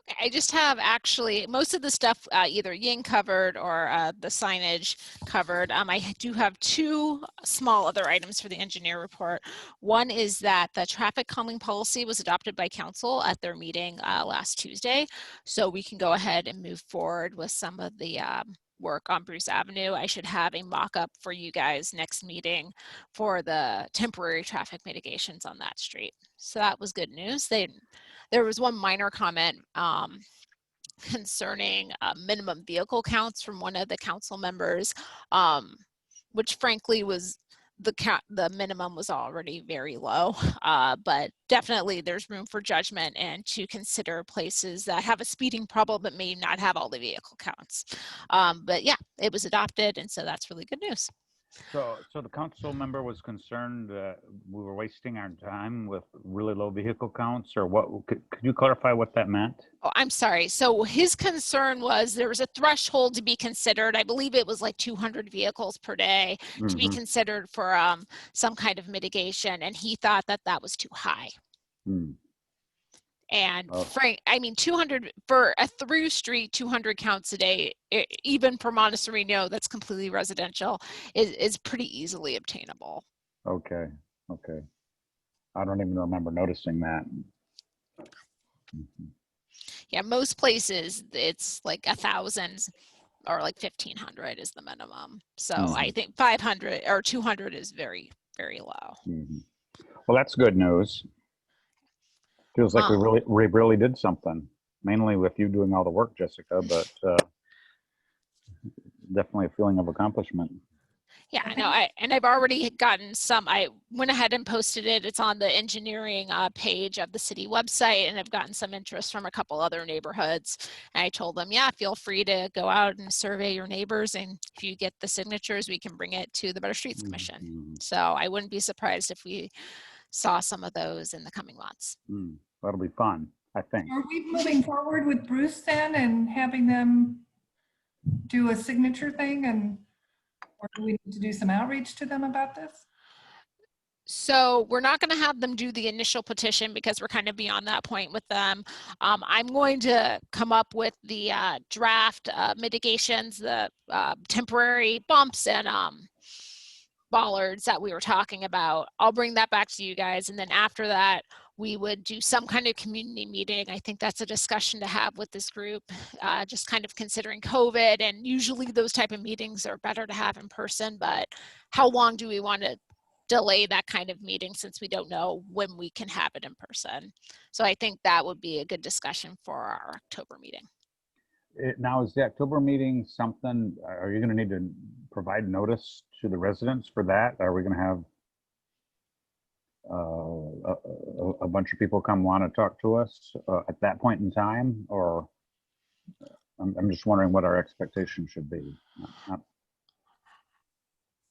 Okay, I just have actually most of the stuff either Ying covered or the signage covered. I do have two small other items for the engineer report. One is that the traffic calming policy was adopted by council at their meeting last Tuesday. So we can go ahead and move forward with some of the work on Bruce Avenue. I should have a mock-up for you guys next meeting for the temporary traffic mitigations on that street. So that was good news. There was one minor comment concerning minimum vehicle counts from one of the council members, which frankly was the minimum was already very low, but definitely there's room for judgment and to consider places that have a speeding problem but may not have all the vehicle counts. But yeah, it was adopted, and so that's really good news. So the council member was concerned that we were wasting our time with really low vehicle counts, or what? Could you clarify what that meant? Oh, I'm sorry. So his concern was there was a threshold to be considered. I believe it was like 200 vehicles per day to be considered for some kind of mitigation, and he thought that that was too high. And Frank, I mean, 200 for a through street, 200 counts a day, even for Monte Sereno, that's completely residential, is pretty easily obtainable. Okay. I don't even remember noticing that. Mhm. Yeah, most places it's like 1,000 or like 1,500 is the minimum. So I Mhm. think 500 or 200 is very, very low. Mhm. Well, that's good news. Feels like we really did something. Mainly with you doing all the work, Jessica, but definitely a feeling of accomplishment. Yeah, I know. I've already gotten some. I went ahead and posted it. It's on the engineering page of the city website, and I've gotten some interest from a couple other neighborhoods. And I told them, yeah, feel free to go out and survey your neighbors, and if you get the signatures, we can bring it to the Better Streets Commission. Mhm. So I wouldn't be surprised if we saw some of those in the coming months. That'll be fun, I think. Are we moving forward with Bruce then and having them do a signature thing, and or do we need to do some outreach to them about this? So we're not going to have them do the initial petition because we're kind of beyond that point with them. I'm going to come up with the draft mitigations, the temporary bumps and bollards that we were talking about. I'll bring that back to you guys. And then after that, we would do some kind of community meeting. I think that's a discussion to have with this group, just kind of considering COVID. And usually those type of meetings are better to have in person, but how long do we want to delay that kind of meeting since we don't know when we can have it in person? So I think that would be a good discussion for our October meeting. Now, is the October meeting something, are you going to need to provide notice to the residents for that? Are we going to have a bunch of people come want to talk to us at that point in time? Or I'm just wondering what our expectation should be.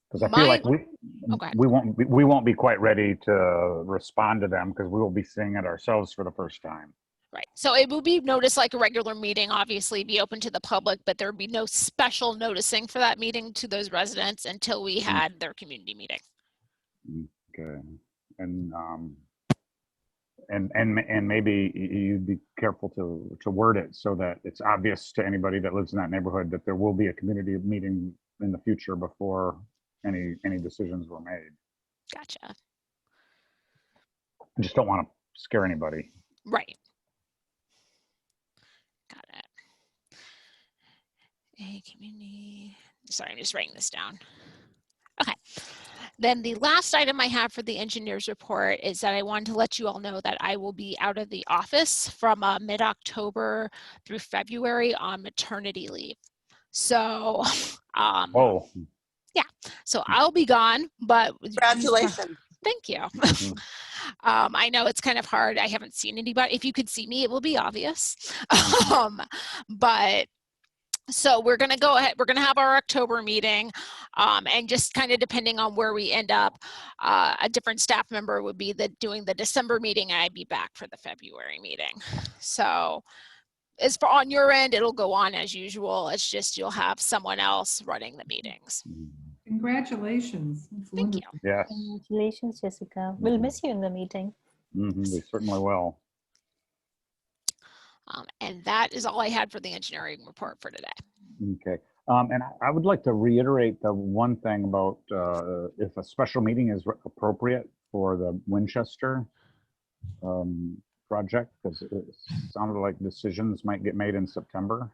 Because I feel like we won't be quite ready to respond to them because we will be seeing it ourselves for the first time. Right. So it will be noticed like a regular meeting, obviously be open to the public, but there would be no special noticing for that meeting to those residents until we had their community meeting. Okay. And maybe you'd be careful to word it so that it's obvious to anybody that lives in that neighborhood that there will be a community meeting in the future before any decisions were made. Gotcha. I just don't want to scare anybody. Right. Got it. A community. Sorry, I'm just writing this down. Okay. Then the last item I have for the engineer's report is that I wanted to let you all know that I will be out of the office from mid-October through February on maternity leave. So, Oh, yeah, so I'll be gone, but Congratulations. thank you. I know it's kind of hard. I haven't seen anybody. If you could see me, it will be obvious. But so we're going to go ahead. We're going to have our October meeting, and just kind of depending on where we end up, a different staff member would be doing the December meeting. And I'd be back for the February meeting. So as for on your end, it'll go on as usual. It's just you'll have someone else running the meetings. Congratulations. That's Thank you. wonderful. yes. Congratulations, Jessica. We'll miss you in the meeting. We certainly will. And that is all I had for the engineering report for today. Okay. And I would like to reiterate the one thing about if a special meeting is appropriate for the Winchester project, because it sounded like decisions might get made in September.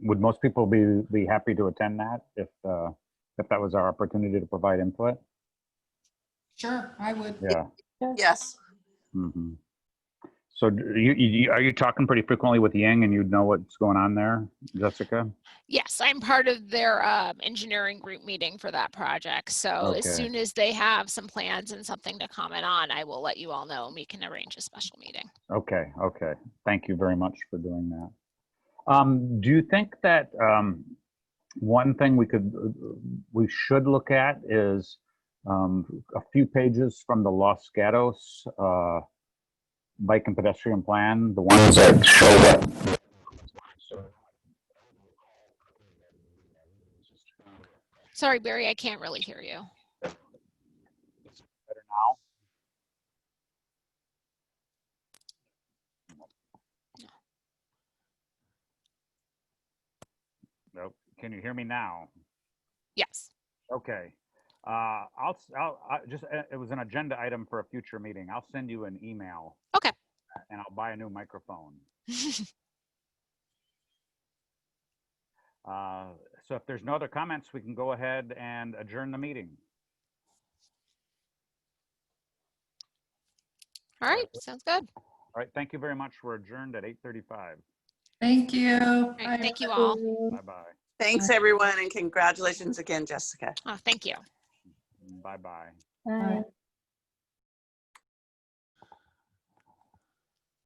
Would most people be happy to attend that if that was our opportunity to provide input? Sure, I would. Yeah. Yes. Mm-hmm. So are you talking pretty frequently with Ying and you'd know what's going on there, Jessica? Yes, I'm part of their engineering group meeting for that project. So as Okay. soon as they have some plans and something to comment on, I will let you all know and we can arrange a special meeting. Okay. Okay. Thank you very much for doing that. Do you think that one thing we should look at is a few pages from the Los Gatos bike and pedestrian plan, the ones that show that. Sorry, Barry, I can't really hear you. Better now? Nope. Can you hear me now? Yes. Okay. It was an agenda item for a future meeting. I'll send you an email. Okay. And I'll buy a new microphone. So if there's no other comments, we can go ahead and adjourn the meeting. All right, sounds good. All right, thank you very much. We're adjourned at 8:35. Thank you. All right, thank you all. Bye-bye. Thanks, everyone, and congratulations again, Jessica. Oh, thank you. Bye-bye. Bye.